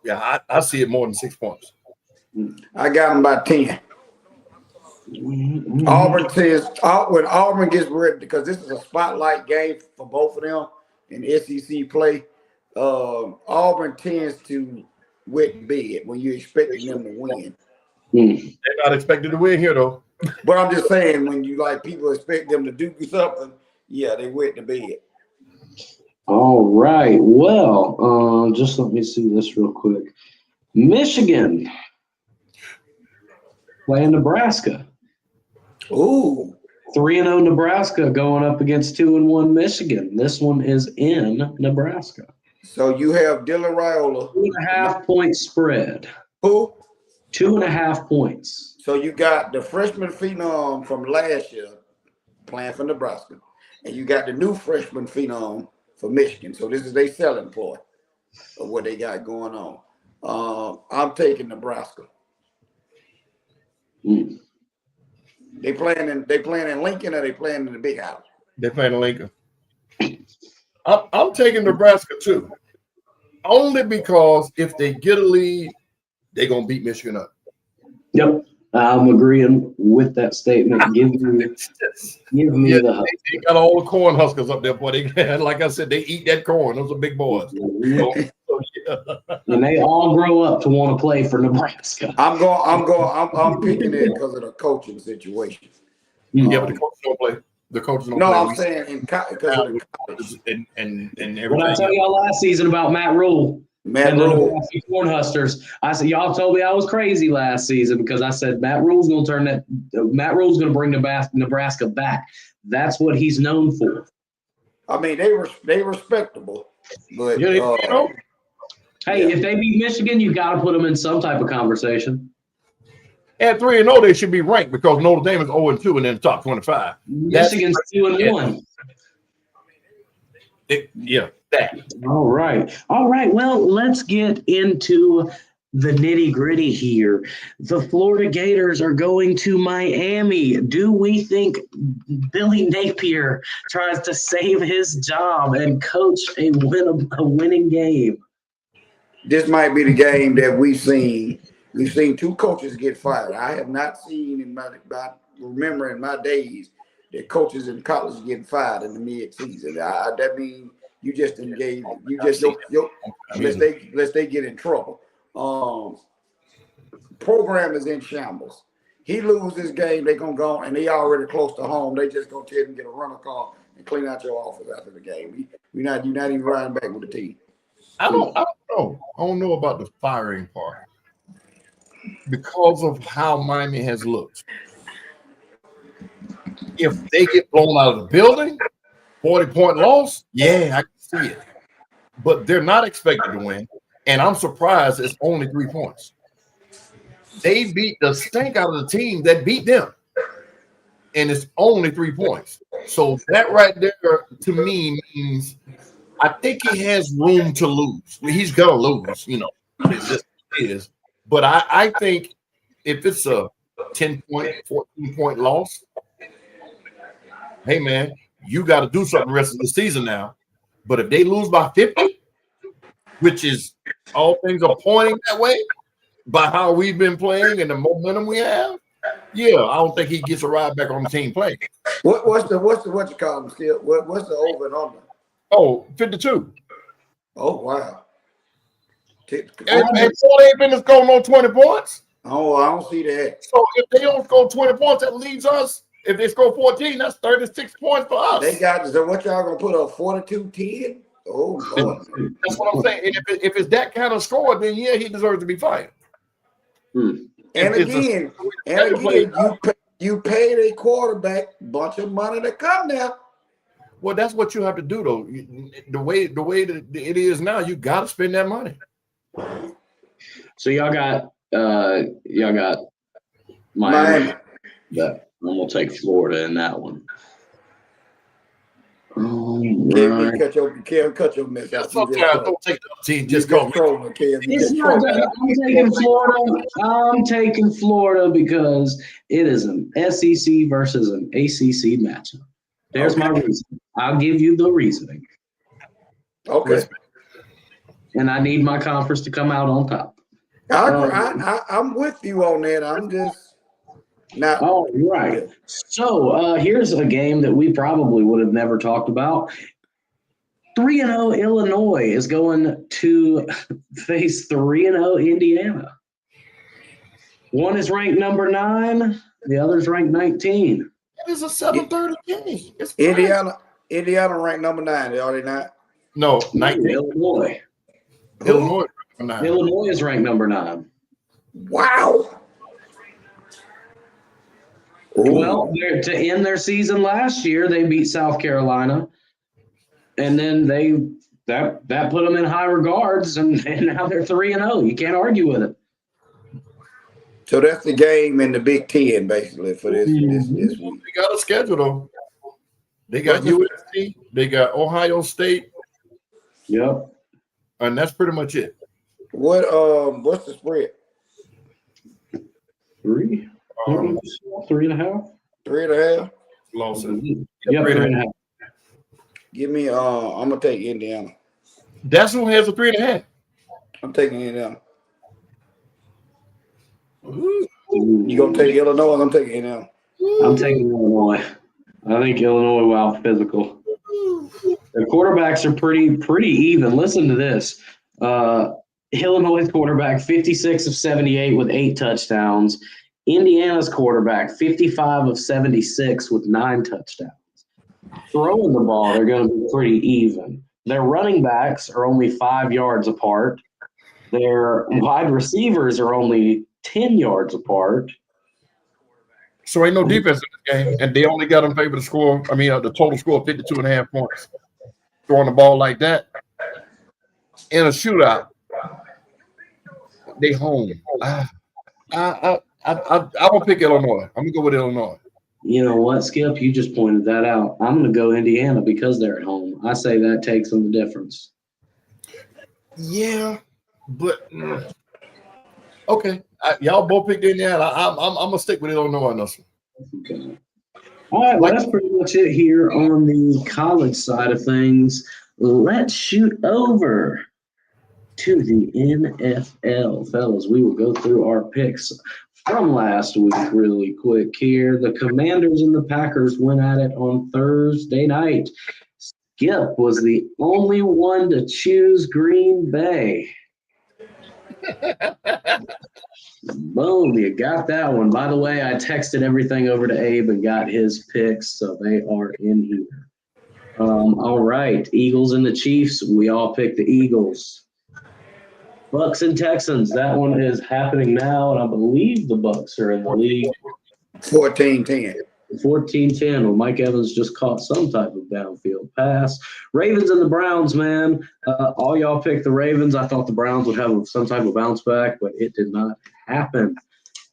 Yeah, I see it more than 6 points. I got them by 10. Auburn says when Auburn gets ready, because this is a spotlight game for both of them in SEC play. Auburn tends to wet bed when you're expecting them to win. They're not expected to win here, though. But I'm just saying, when you people expect them to do something, yeah, they wet the bed. All right. Well, just let me see this real quick. Michigan playing Nebraska. Ooh. 3-0 Nebraska going up against 2-1 Michigan. This one is in Nebraska. So you have Dylan Raiola. 2.5 point spread. Who? 2.5 points. So you got the freshman phenom from last year playing for Nebraska. And you got the new freshman phenom for Michigan. So this is their selling point of what they got going on. I'm taking Nebraska. They playing in Lincoln, or they playing in the big house? They're playing in Lincoln. I'm taking Nebraska too, only because if they get a lead, they're gonna beat Michigan up. Yep, I'm agreeing with that statement. Give me the. They got all the corn huskers up there, boy. Like I said, they eat that corn. Those are big boys. And they all grow up to want to play for Nebraska. I'm picking it because of the coaching situation. Yeah, but the coaches don't play. The coaches don't play. No, I'm saying because of the college. And everything. What I tell y'all last season about Matt Rule and the Nebraska Cornhuskers, I said y'all told me I was crazy last season because I said Matt Rule's going to bring Nebraska back. That's what he's known for. I mean, they respectable, but hey, if they beat Michigan, you got to put them in some type of conversation. At 3-0, they should be ranked because Notre Dame is 0-2 and in the top 25. Michigan's 2-1. Yeah, that. All right. Well, let's get into the nitty-gritty here. The Florida Gators are going to Miami. Do we think Billy Napier tries to save his job and coach a winning game? This might be the game that we've seen. We've seen two coaches get fired. I have not seen in my days that coaches in college getting fired in the mid-season. That means you just engage. You just unless they get in trouble. Program is in shambles. He loses this game, they're gonna go and they already close to home. They just gonna tell him get a rental car and clean out your office after the game. You're not even riding back with the team. I don't know. I don't know about the firing part because of how Miami has looked. If they get blown out of the building, 40-point loss, yeah, I can see it. But they're not expected to win, and I'm surprised it's only 3 points. They beat the stink out of the team that beat them, and it's only 3 points. So that right there, to me, means I think he has room to lose. I mean, he's gonna lose, It just is. But I think if it's a 10-point, 14-point loss, hey man, you got to do something the rest of the season now. But if they lose by 50, which is all things are pointing that way by how we've been playing and the momentum we have, yeah, I don't think he gets a ride back on the team playing. What's you call him still? What's the over and under? Oh, 52. Oh wow. And so they ain't been scoring on 20 points. Oh, I don't see that. So if they don't score 20 points, that leaves us. If they score 14, that's 36 points for us. They got so what y'all gonna put up 42-10? Oh Lord. That's what I'm saying. And if it's that kind of score, then yeah, he deserves to be fired. And again, you paid a quarterback a bunch of money to come now. Well, that's what you have to do, though. The way that it is now, you got to spend that money. So y'all got Miami. But I'm gonna take Florida in that one. Right. Cut your mess out. Sometimes don't take the team. Just go. I'm taking Florida. I'm taking Florida because it is an SEC versus an ACC matchup. There's my reason. I'll give you the reasoning. Okay. And I need my conference to come out on top. I'm with you on that. I'm just not. Oh, right. So here's a game that we probably would have never talked about. 3-0 Illinois is going to face 3-0 Indiana. One is ranked number 9. The other is ranked 19. It is a 7:30 game. Indiana ranked number 9. Are they not? No, 19. Illinois. Illinois is ranked number 9. Wow. Well, to end their season last year, they beat South Carolina, and then that put them in high regards, and now they're 3-0. You can't argue with it. So that's the game in the Big Ten, basically, for this week. They got a schedule, though. They got USC, they got Ohio State. Yep. And that's pretty much it. What's the spread? 3. 3.5. 3.5. Losses. Yeah, 3.5. Give me. I'm gonna take Indiana. That's who has a 3.5. I'm taking Indiana. You gonna take Illinois? I'm taking Indiana. I'm taking Illinois. I think Illinois will out physical. Their quarterbacks are pretty even. Listen to this. Illinois quarterback 56 of 78 with 8 touchdowns. Indiana's quarterback 55 of 76 with 9 touchdowns. Throwing the ball, they're going to be pretty even. Their running backs are only 5 yards apart. Their wide receivers are only 10 yards apart. So ain't no defense in this game, and they only got in favor of the score. I mean, the total score of 52.5 points. Throwing the ball like that in a shootout, they home. I'm gonna pick Illinois. I'm gonna go with Illinois. You know what, Skip? You just pointed that out. I'm gonna go Indiana because they're at home. I say that takes them the difference. Yeah, but Okay, y'all both picked Indiana. I'm gonna stick with it on no one else. Okay. All right, well, that's pretty much it here on the college side of things. Let's shoot over to the NFL, fellas. We will go through our picks from last week really quick here. The Commanders and the Packers went at it on Thursday night. Skip was the only one to choose Green Bay. Boom, you got that one. By the way, I texted everything over to Abe and got his picks, so they are in here. All right, Eagles and the Chiefs. We all picked the Eagles. Bucks and Texans. That one is happening now, and I believe the Bucks are in the league. 14-10. 14-10. Well, Mike Evans just caught some type of downfield pass. Ravens and the Browns, man. All y'all picked the Ravens. I thought the Browns would have some type of bounce back, but it did not happen.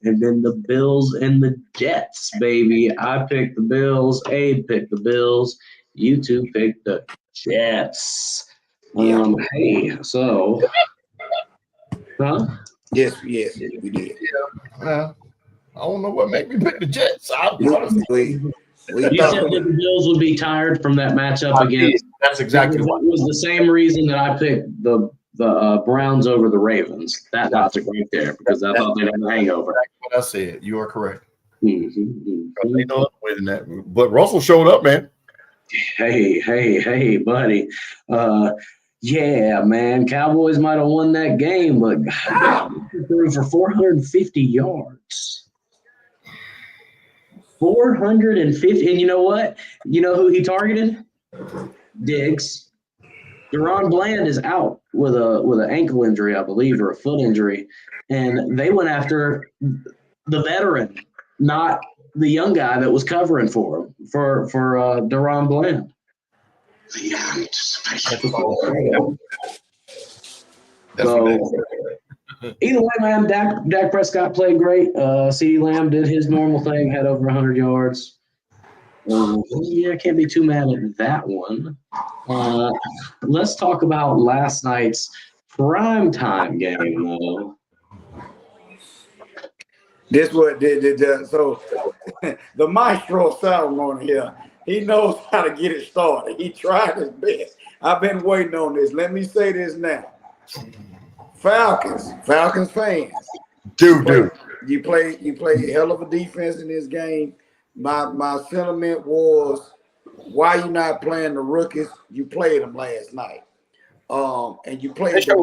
And then the Bills and the Jets, baby. I picked the Bills. Abe picked the Bills. You two picked the Jets. Hey, so, huh? Yes, we did. Yeah. I don't know what made me pick the Jets. We You said that the Bills would be tired from that matchup against. That's exactly what. It was the same reason that I picked the Browns over the Ravens. That logic right there, because I thought they'd have a hangover. That's what I said. You are correct. Mm-hmm. They know winning that, but Russell showed up, man. Hey, buddy. Yeah, man. Cowboys might have won that game, but threw for 450 yards. 450, and you know what? You know who he targeted? Diggs. Deron Bland is out with an ankle injury, I believe, or a foot injury, and they went after the veteran, not the young guy that was covering for him for Deron Bland. The anticipation. So either way, man, Dak Prescott played great. CeeDee Lamb did his normal thing, had over 100 yards. Yeah, can't be too mad at that one. Let's talk about last night's primetime game, though. This what did so the maestro Salomon here. He knows how to get it started. He tried his best. I've been waiting on this. Let me say this now. Falcons fans. You play a hell of a defense in this game. My sentiment was, why you not playing the rookies? You played them last night. And you played them.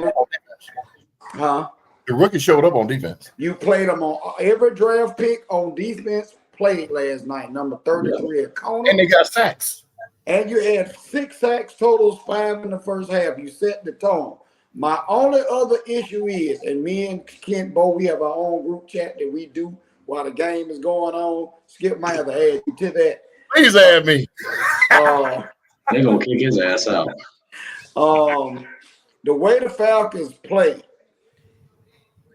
Huh? The rookie showed up on defense. You played them on every draft pick on defense. Played last night, number 33 at Conant. And they got sacks. And you had 6 sacks totals, 5 in the first half. You set the tone. My only other issue is, and me and Kent Bo, we have our own group chat that we do while the game is going on. Skip might have to add you to that. Please add me. They're going to kick his ass out. The way the Falcons play,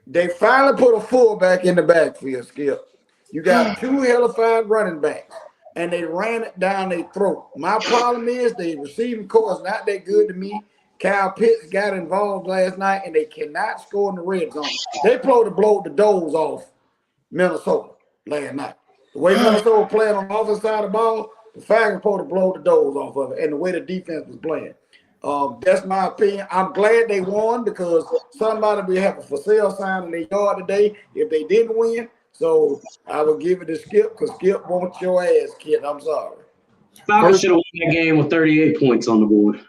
they finally put a fullback in the backfield, Skip. You got 2 hellified running backs, and they ran it down their throat. My problem is the receiving core is not that good to me. Kyle Pitts got involved last night, and they cannot score in the red zone. They blow the doors off Minnesota last night. The way Minnesota playing on the offensive side of the ball, the Falcons supposed to blow the doors off of it, and the way the defense was playing. That's my opinion. I'm glad they won because somebody will have a for sale sign in their yard today if they didn't win. So I will give it to Skip because Skip wants your ass, kid. I'm sorry. Falcons should have won that game with 38 points on the board.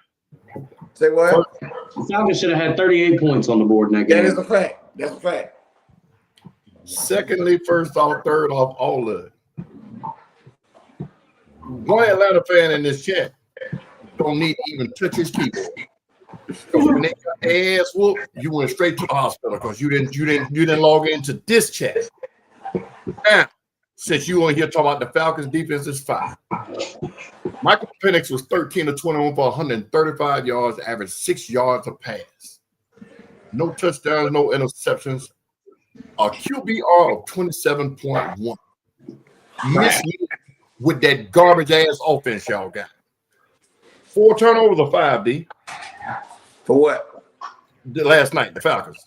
Say what? The Falcons should have had 38 points on the board in that game. That is a fact. That's a fact. Secondly, first off, third off, all of it. One Atlanta fan in this chat don't need to even touch his keyboard. Because when they got ass whooped, you went straight to the hospital because you didn't log into this chat. Now, since you on here talking about the Falcons defense is 5. Michael Penix was 13 of 21 for 135 yards, averaged 6 yards a pass. No touchdowns, no interceptions. A QBR of 27.1. Misleading with that garbage ass offense y'all got. 4 turnovers or 5, D. For what? Last night, the Falcons.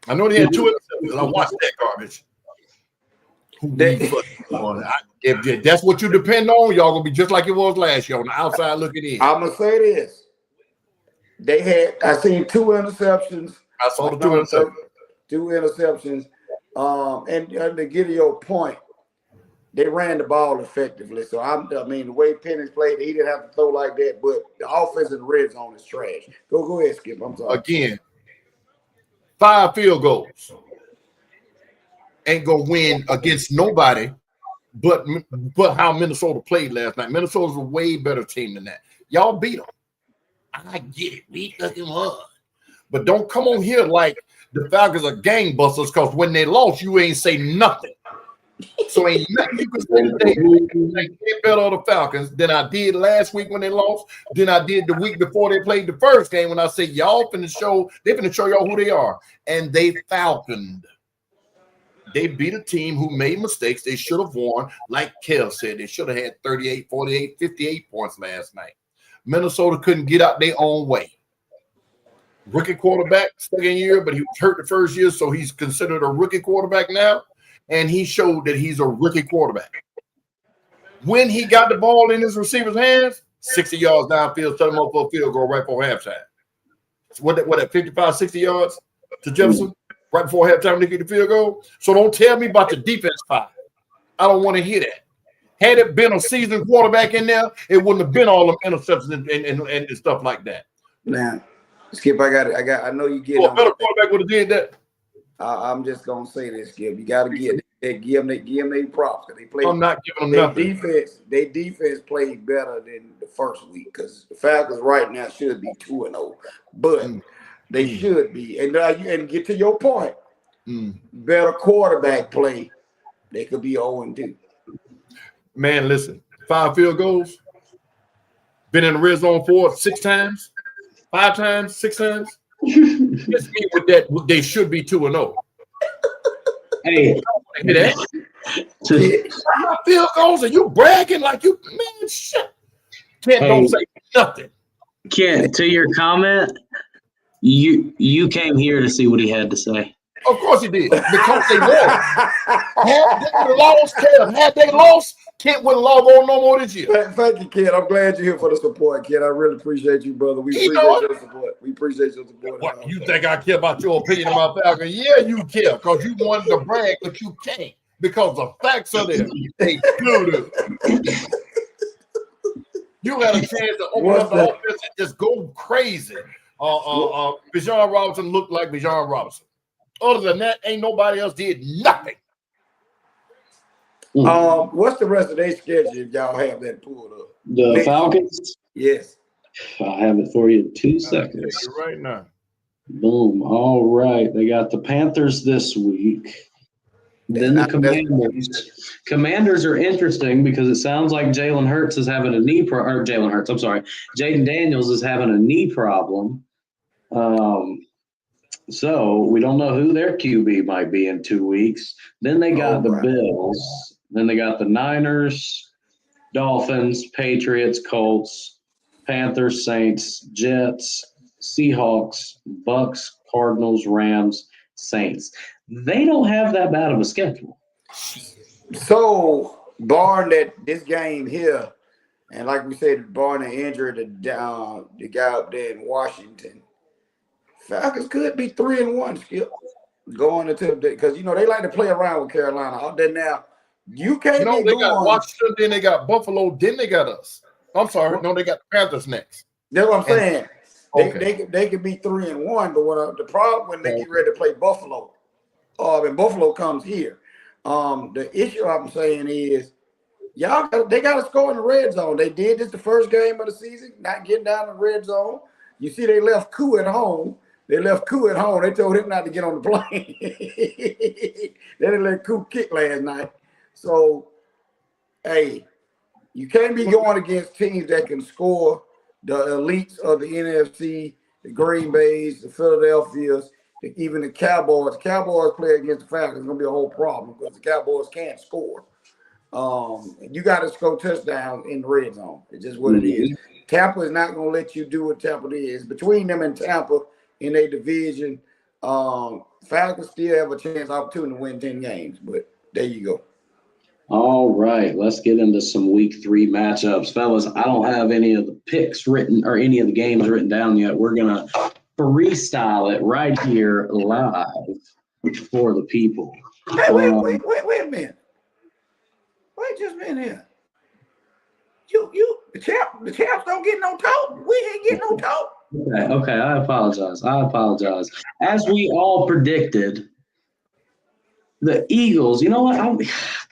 I know they had 2 interceptions. I watched that garbage. If that's what you depend on, y'all gonna be just like it was last year on the outside looking in. I'm gonna say this. I seen 2 interceptions. I saw the 2 interceptions. 2 interceptions. And to get to your point, they ran the ball effectively. So I mean, the way Penix played, he didn't have to throw like that. But the offense in the red zone is trash. Go ahead, Skip. I'm sorry. Again, 5 field goals ain't gonna win against nobody. But how Minnesota played last night. Minnesota's a way better team than that. Y'all beat them. I get it. We fucking won. But don't come on here like the Falcons are gangbusters, because when they lost, you ain't say nothing. So ain't nothing you can say they better on the Falcons than I did last week when they lost, than I did the week before they played the first game when I said y'all finna show y'all who they are. And they falconed. They beat a team who made mistakes. They should have won. Like Kel said, they should have had 38, 48, 58 points last night. Minnesota couldn't get out their own way. Rookie quarterback, second year, but he was hurt the first year, so he's considered a rookie quarterback now. And he showed that he's a rookie quarterback. When he got the ball in his receiver's hands, 60 yards downfield, set him up for a field goal right before halftime. So what at 55, 60 yards to Jefferson? Right before halftime to get the field goal. So don't tell me about the defense part. I don't want to hear that. Had it been a seasoned quarterback in there, it wouldn't have been all them interceptions and stuff like that. Now, Skip, I know you get. A better quarterback would have did that. I'm just gonna say this, Skip. You got to give them their props. They played. I'm not giving them nothing. Their defense played better than the first week, because the Falcons right now should be 2-0, but they should be. And get to your point, better quarterback play, they could be 0-2. Man, listen, 5 field goals, been in the red zone 6 times, 5 times, 6 times. Just me with that, they should be 2-0. Hey, field goals, and you bragging like you, man, shit. Don't say nothing. Kent, to your comment, you came here to see what he had to say. Of course he did, because they won. Had they lost, Kent wouldn't log on no more this year. Thank you, Kent. I'm glad you're here for the support, Kent. I really appreciate you, brother. We appreciate your support. We appreciate your support. What, you think I care about your opinion about Falcon? Yeah, you care, because you wanted to brag, but you can't, because the facts are there. They good. You had a chance to open up the offense and just go crazy. Bijan Robinson looked like Bijan Robinson. Other than that, ain't nobody else did nothing. What's the rest of their schedule if y'all have that pulled up? The Falcons? Yes. I have it for you in 2 seconds. Right now. Boom. All right. They got the Panthers this week. Then the Commanders. Commanders are interesting because it sounds like Jalen Hurts is having a knee problem. Or Jalen Hurts, I'm sorry. Jaden Daniels is having a knee problem. So we don't know who their QB might be in 2 weeks. Then they got the Bills. Then they got the Niners, Dolphins, Patriots, Colts, Panthers, Saints, Jets, Seahawks, Bucks, Cardinals, Rams, Saints. They don't have that bad of a schedule. So, barring that this game here, and like we said, barring the injury to the guy up there in Washington, Falcons could be 3-1, Skip, going into because they like to play around with Carolina out there now. You can't. They got Washington, then they got Buffalo, then they got us. I'm sorry, no, they got the Panthers next. That's what I'm saying. They could be 3-1, but the problem when they get ready to play Buffalo, when Buffalo comes here, the issue I'm saying is they got to score in the red zone. They did this the first game of the season, not getting down in the red zone. You see, they left Koo at home. They told him not to get on the plane. They didn't let Koo kick last night. So, hey, you can't be going against teams that can score. The elites of the NFC, the Green Bays, the Philadelphias, even the Cowboys. The Cowboys play against the Falcons. It's going to be a whole problem because the Cowboys can't score. You got to score touchdowns in the red zone. It's just what it is. Tampa is not going to let you do what Tampa is. Between them and Tampa in a division, Falcons still have a chance, opportunity to win 10 games, but there you go. All right, let's get into some week 3 matchups. Fellas, I don't have any of the picks written or any of the games written down yet. We're going to freestyle it right here live for the people. Hey, wait a minute. Wait just a minute here. The champs don't get no talk. We ain't getting no talk. Okay, I apologize. As we all predicted, the Eagles, you know what?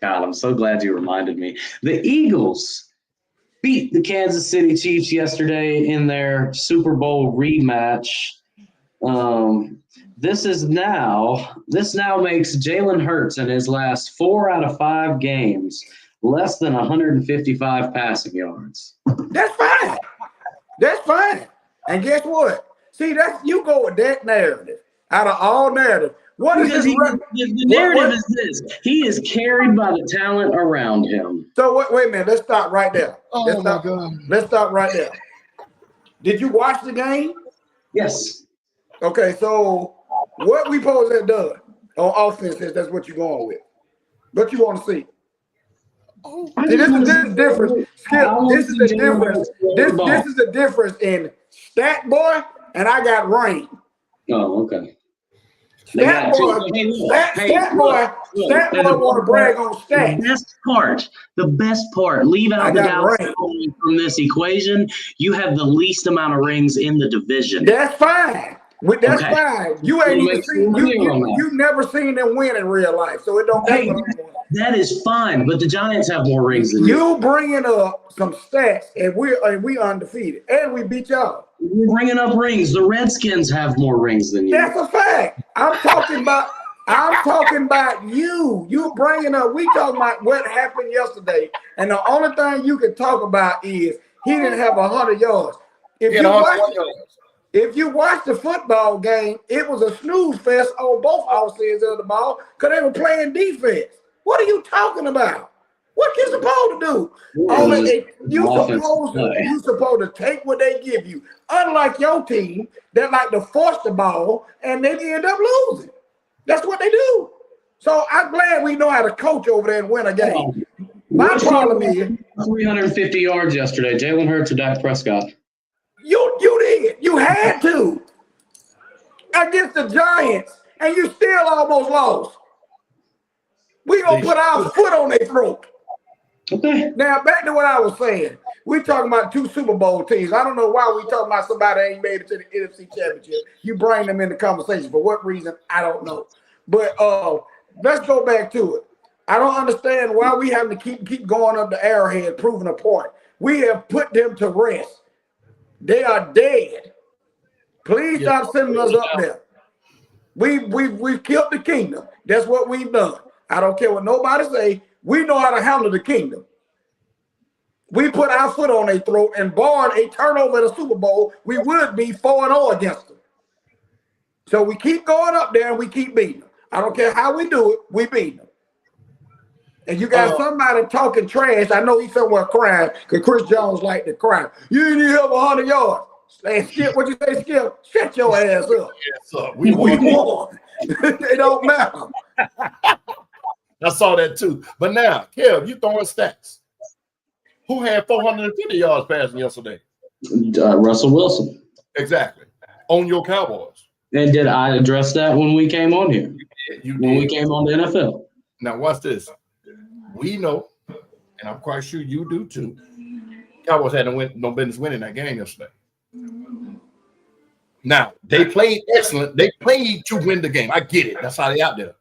I'm so glad you reminded me. The Eagles beat the Kansas City Chiefs yesterday in their Super Bowl rematch. This now makes Jalen Hurts in his last 4 out of 5 games less than 155 passing yards. That's fine. And guess what? See, you go with that narrative out of all narratives. What is this? The narrative is this: he is carried by the talent around him. So wait a minute. Let's stop right there. Let's stop right there. Did you watch the game? Yes. Okay, so what we supposed to have done on offense is that's what you're going with. What you want to see? See, this is different. Skip, this is the difference. This is the difference in Stat Boy and I got Rain. Oh, okay. Stat Boy want to brag on stats. The best part, leave out the Dallas Cowboys from this equation. You have the least amount of rings in the division. That's fine. Fine. You ain't even seen you've never seen them win in real life, so it don't matter. That is fine, but the Giants have more rings than you. Bringing up some stats, and we undefeated, and we beat y'all. You're bringing up rings. The Redskins have more rings than you. That's a fact. I'm talking about you. You bringing up. We talking about what happened yesterday, and the only thing you can talk about is he didn't have 100 yards. If you watch the football game, it was a snooze fest on both offsides of the ball because they were playing defense. What are you talking about? What you supposed to do? You supposed to take what they give you. Unlike your team that like to force the ball and they end up losing. That's what they do. So I'm glad we know how to coach over there and win a game. My problem is 350 yards yesterday. Jalen Hurts or Dak Prescott? You did. You had to against the Giants, and you still almost lost. We gonna put our foot on their throat. Okay. Now back to what I was saying. We talking about 2 Super Bowl teams. I don't know why we talking about somebody that ain't made it to the NFC Championship. You bring them in the conversation for what reason? I don't know. But let's go back to it. I don't understand why we have to keep going up the arrowhead, proving a point. We have put them to rest. They are dead. Please stop sending us up there. We've killed the kingdom. That's what we've done. I don't care what nobody say. We know how to handle the kingdom. We put our foot on their throat and barring a turnover at a Super Bowl, we would be 4-0 against them. So we keep going up there and we keep beating them. I don't care how we do it, we beat them. And you got somebody talking trash. I know he's somewhere crying because Chris Jones like to cry. You didn't even have 100 yards. Hey, Skip, what you say, Skip? Shut your ass up. Yes, sir. We won. It don't matter. I saw that too. But now, Kev, you throwing stats. Who had 450 yards passing yesterday? Russell Wilson. Exactly. On your Cowboys. And did I address that when we came on here? You did. When we came on the NFL. Now, watch this. We know, and I'm quite sure you do too, Cowboys had no business winning that game yesterday. Now, they played excellent. They played to win the game. I get it. That's how they out there.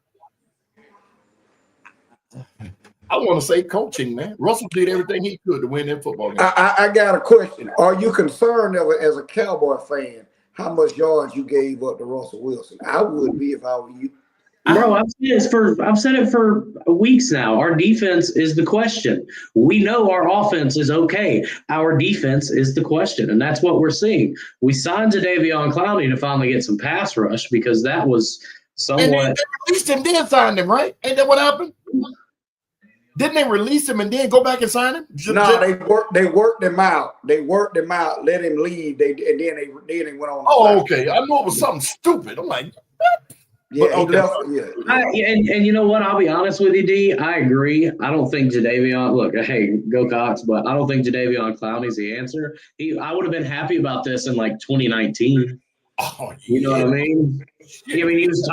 I want to say coaching, man. Russell did everything he could to win that football game. I got a question. Are you concerned as a Cowboy fan how much yards you gave up to Russell Wilson? I would be if I were you. Bro, I've said it for weeks now. Our defense is the question. We know our offense is okay. Our defense is the question, and that's what we're seeing. We signed Jadeveon Clowney to finally get some pass rush because that was somewhat. And they released him, then signed him, right? Ain't that what happened? Didn't they release him and then go back and sign him? No, they worked him out. They worked him out, let him leave. And then they went on. Oh, okay. I know it was something stupid. I'm like, Yeah, yeah. And you know what? I'll be honest with you, D. I agree. I don't think Jadeveon. Look, hey, go Cox, but I don't think Jadeveon Clowney's the answer. I would have been happy about this in like 2019. Oh, you know what I mean? I mean, he was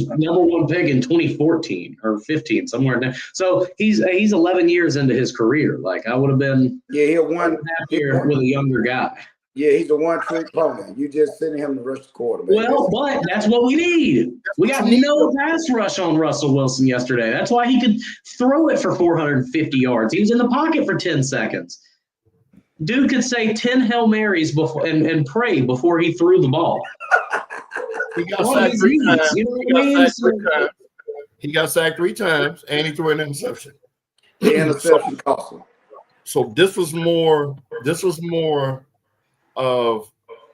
number one pick in 2014 or 15, somewhere in there. So he's 11 years into his career. Like I would have been happier with a younger guy. Yeah, he's a one-trick pony. You just sending him to rush the quarterback. Well, but that's what we need. We got no pass rush on Russell Wilson yesterday. That's why he could throw it for 450 yards. He was in the pocket for 10 seconds. Dude could say 10 Hail Marys before and pray before he threw the ball. He got sacked 3 times. He got sacked 3 times, and he threw an interception. The interception cost him. So this was more of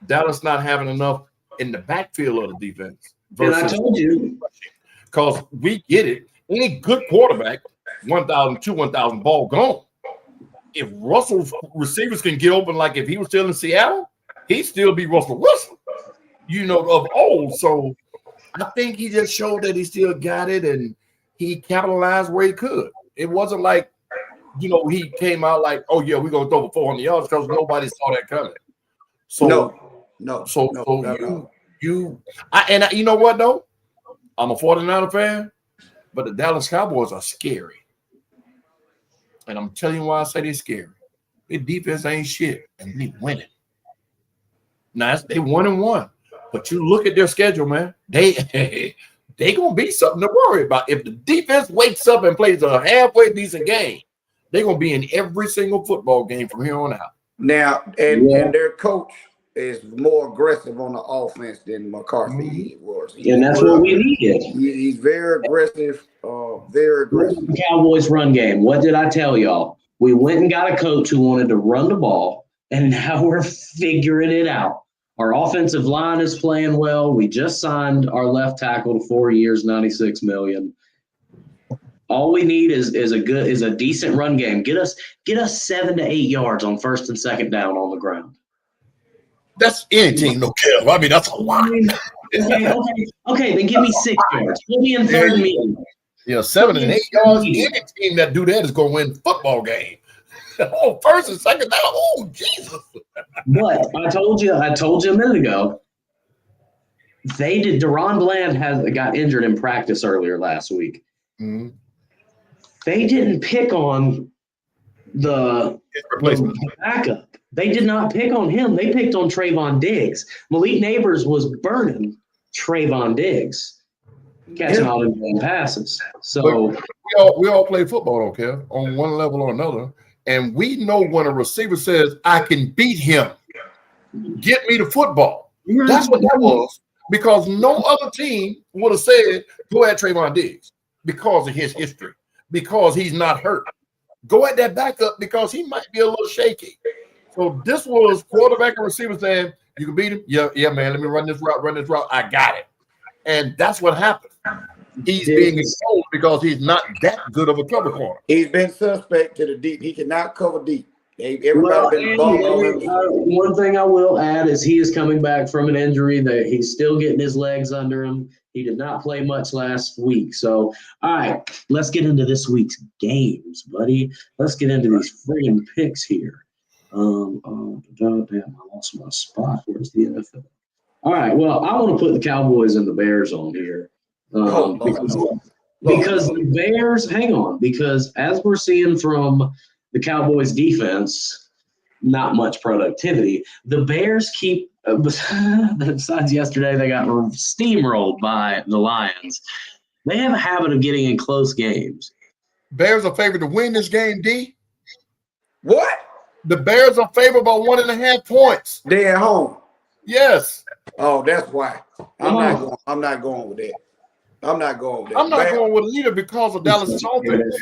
Dallas not having enough in the backfield of the defense. And I told you. Because we get it. Any good quarterback, 1,000 ball gone. If Russell's receivers can get open like if he was still in Seattle, he'd still be Russell Wilson, of old. So I think he just showed that he still got it and he capitalized where he could. It wasn't like, he came out like, oh, yeah, we're going to throw for 400 yards because nobody saw that coming. So, you know what, though? I'm a 49er fan, but the Dallas Cowboys are scary. And I'm telling you why I say they're scary. Their defense ain't shit, and they winning. Now, they 1-1. But you look at their schedule, man. They going to be something to worry about. If the defense wakes up and plays a halfway decent game, they're going to be in every single football game from here on out. Now, and their coach is more aggressive on the offense than McCarthy was. And that's what we needed. He's very aggressive. Very aggressive. The Cowboys run game. What did I tell y'all? We went and got a coach who wanted to run the ball, and now we're figuring it out. Our offensive line is playing well. We just signed our left tackle to 4 years, $96 million. All we need is a decent run game. Get us 7 to 8 yards on first and second down on the ground. That's any team, no care. I mean, that's a lot. Okay. Then give me 6 yards. Put me in third and medium. Yeah, 7 and 8 yards. Any team that do that is going to win the football game. Oh, first and second down. Oh, Jesus. But I told you a minute ago. They did. Deron Bland got injured in practice earlier last week. Mm-hmm. They didn't pick on the backup. They did not pick on him. They picked on Trayvon Diggs. Malik Neighbors was burning Trayvon Diggs, catching all the passes. So we all play football, okay, on one level or another. And we know when a receiver says, I can beat him, get me the football. That's what that was. Because no other team would have said, go at Trayvon Diggs because of his history, because he's not hurt. Go at that backup because he might be a little shaky. So this was quarterback and receiver saying, you can beat him? Yeah, man, let me run this route. I got it. And that's what happened. He's being exposed because he's not that good of a cover corner. He's been suspect to the deep. He cannot cover deep. Everybody been bumping on him. One thing I will add is he is coming back from an injury that he's still getting his legs under him. He did not play much last week. So, all right, let's get into this week's games, buddy. Let's get into these friggin' picks here. Damn, I lost my spot. Where's the NFL? All right, well, I want to put the Cowboys and the Bears on here. Because the Bears, hang on, because as we're seeing from the Cowboys defense, not much productivity. The Bears keep, besides yesterday, they got steamrolled by the Lions. They have a habit of getting in close games. Bears are favored to win this game, D. What? The Bears are favored by 1.5 points. They're at home. Yes. Oh, that's why. I'm not going with that. I'm not going with that. I'm not going with it either because of Dallas' offense.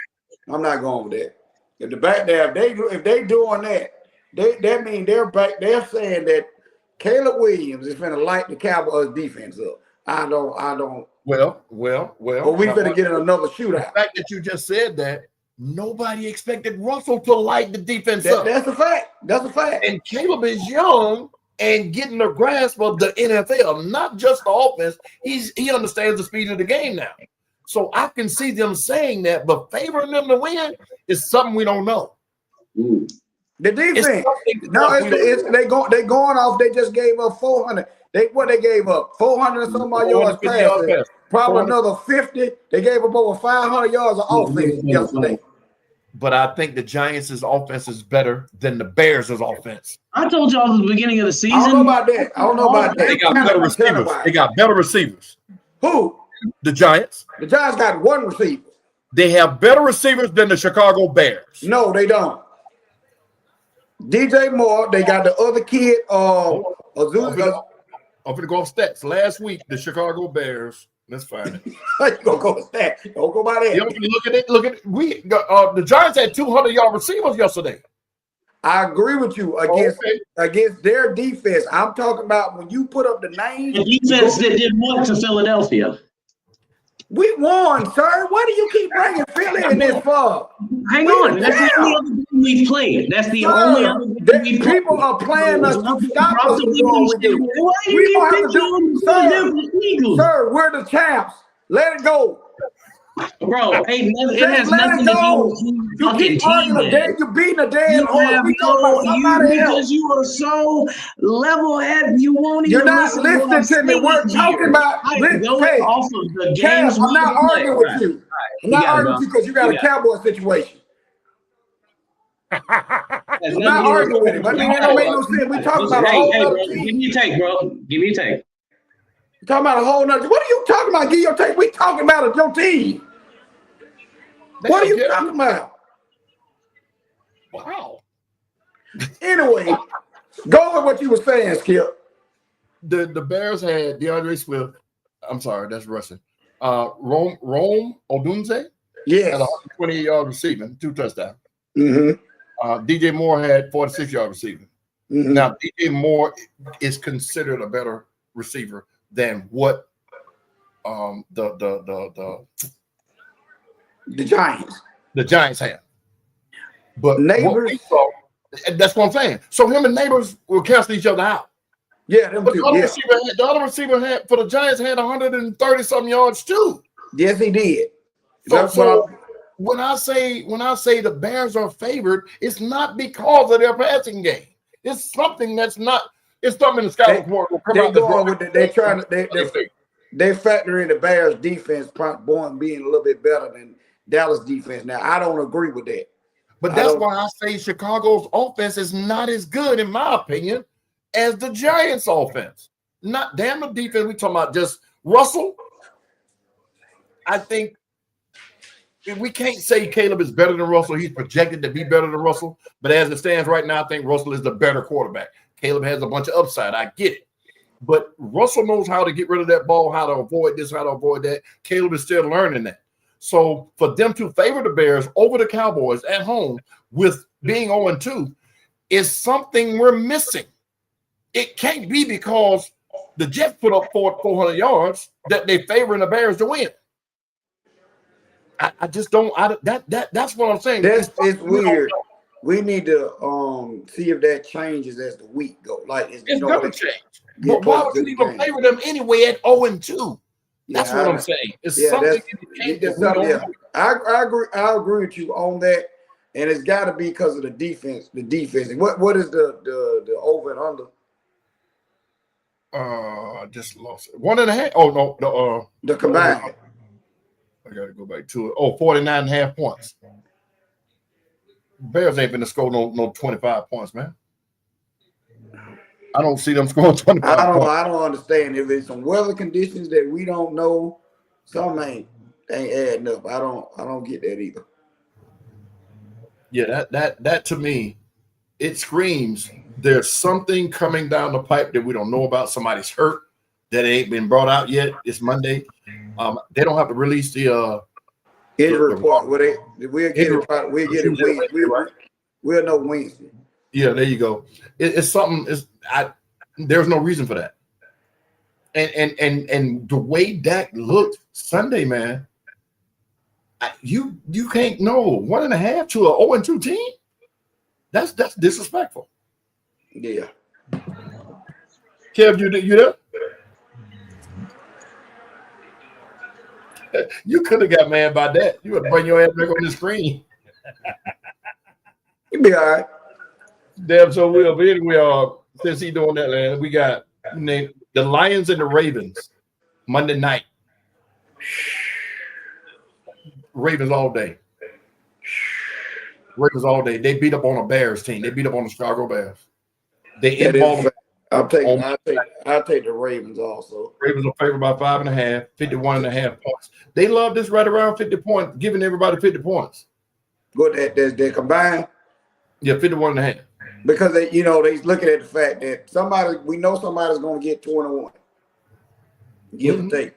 I'm not going with that. If the back there, if they doing that, that means they're back. They're saying that Caleb Williams is going to light the Cowboys defense up. I don't. Well. But we going to get in another shootout. The fact that you just said that, nobody expected Russell to light the defense up. That's a fact. That's a fact. And Caleb is young, and getting a grasp of the NFL, not just the offense. He understands the speed of the game now. So I can see them saying that, but favoring them to win is something we don't know. The defense. No, they going off. They just gave up 400. They gave up 400 and some odd yards passing. Probably another 50. They gave up over 500 yards of offense yesterday. But I think the Giants' offense is better than the Bears' offense. I told y'all at the beginning of the season. I don't know about that. They got better receivers. They got better receivers. Who? The Giants. The Giants got one receiver. They have better receivers than the Chicago Bears. No, they don't. DJ Moore. They got the other kid. I'm going to go off stats. Last week, the Chicago Bears. Let's find it. You gonna go with that? Don't go by that. Look at it. The Giants had 200-yard receivers yesterday. I agree with you against their defense. I'm talking about when you put up the names. The defense that did what to Philadelphia? We won, sir. Why do you keep bringing Philly in this for? Hang on. That's the only other game we've played. That's the only other game we've played. People are playing us to stop us from doing what we do. Why do you keep picking Sir, we're the champs. Let it go. Bro, it has nothing to do with you fucking team. You're beating a dead horse. Because you are so level-headed, you won't even. You're not listening to me. We're talking about going off of the games. I'm not arguing with you. I'm not arguing with you because you got a Cowboy situation. I'm not arguing with him. I mean, it don't make no sense. We talking about a whole other team. Give me your take, bro. Give me your take. We're talking about a whole nother. What are you talking about? Give your take. We talking about your team. What are you talking about? Wow. Anyway, go with what you were saying, Skip. The Bears had DeAndre Swift. I'm sorry, that's Russian. Rome Odunze. Yes. Had 120-yard receiving, 2 touchdowns. Mm-hmm. DJ Moore had 46-yard receiving. Mm-hmm. Now, DJ Moore is considered a better receiver than what the Giants have. But neighbors, that's what I'm saying. So him and neighbors will cancel each other out. Yeah, them but two, the other receiver had for the Giants had 130-something yards too. Yes, he did. So when I say the Bears are favored, it's not because of their passing game. It's something that's not. It's something in the scouting report will come out. They factor in the Bears defense being a little bit better than Dallas defense. Now I don't agree with that. But that's why I say Chicago's offense is not as good, in my opinion, as the Giants' offense. Not damn the defense. We talking about just Russell. I think we can't say Caleb is better than Russell. He's projected to be better than Russell. But as it stands right now, I think Russell is the better quarterback. Caleb has a bunch of upside. I get it. But Russell knows how to get rid of that ball, how to avoid this, how to avoid that. Caleb is still learning that. So for them to favor the Bears over the Cowboys at home with being 0-2 is something we're missing. It can't be because the Jets put up 400 yards that they're favoring the Bears to win. I just don't. That's what I'm saying. It's weird. We need to see if that changes as the week goes. Like it's gonna change. But why would you even favor them anyway at 0-2? That's what I'm saying. It's something I agree with you on that, and it's got to be because of the defense. The defense. What is the over and under? I just lost it. 1.5. Oh no, the combined. I got to go back to it. 49.5 points. Bears ain't gonna score no 25 points, man. I don't see them scoring 25 points. I don't understand. If it's some weather conditions that we don't know, something ain't adding up. I don't get that either. Yeah, that to me, it screams there's something coming down the pipe that we don't know about. Somebody's hurt that ain't been brought out yet. It's Monday. They don't have to release the injury report. We'll get it. We'll know Wednesday. Yeah, there you go. It's something. There's no reason for that. And the way Dak looked Sunday, man, you can't know 1.5 to an 0-2 team. That's disrespectful. Yeah. Kev, you there? You could have got mad by that. You would bring your ass back on the screen. You'll be all right. Damn, so we'll. But anyway, since he's doing that, man, we got the Lions and the Ravens Monday night. Ravens all day. Ravens all day. They beat up on a Bears team. They beat up on the Chicago Bears. They in Baltimore. I'll take the Ravens also. Ravens are favored by 5.5, 51.5 points. They love this right around 50 points, giving everybody 50 points. Good, they're combined. Yeah, 51.5. Because they looking at the fact that we know somebody's going to get 21. Give or take.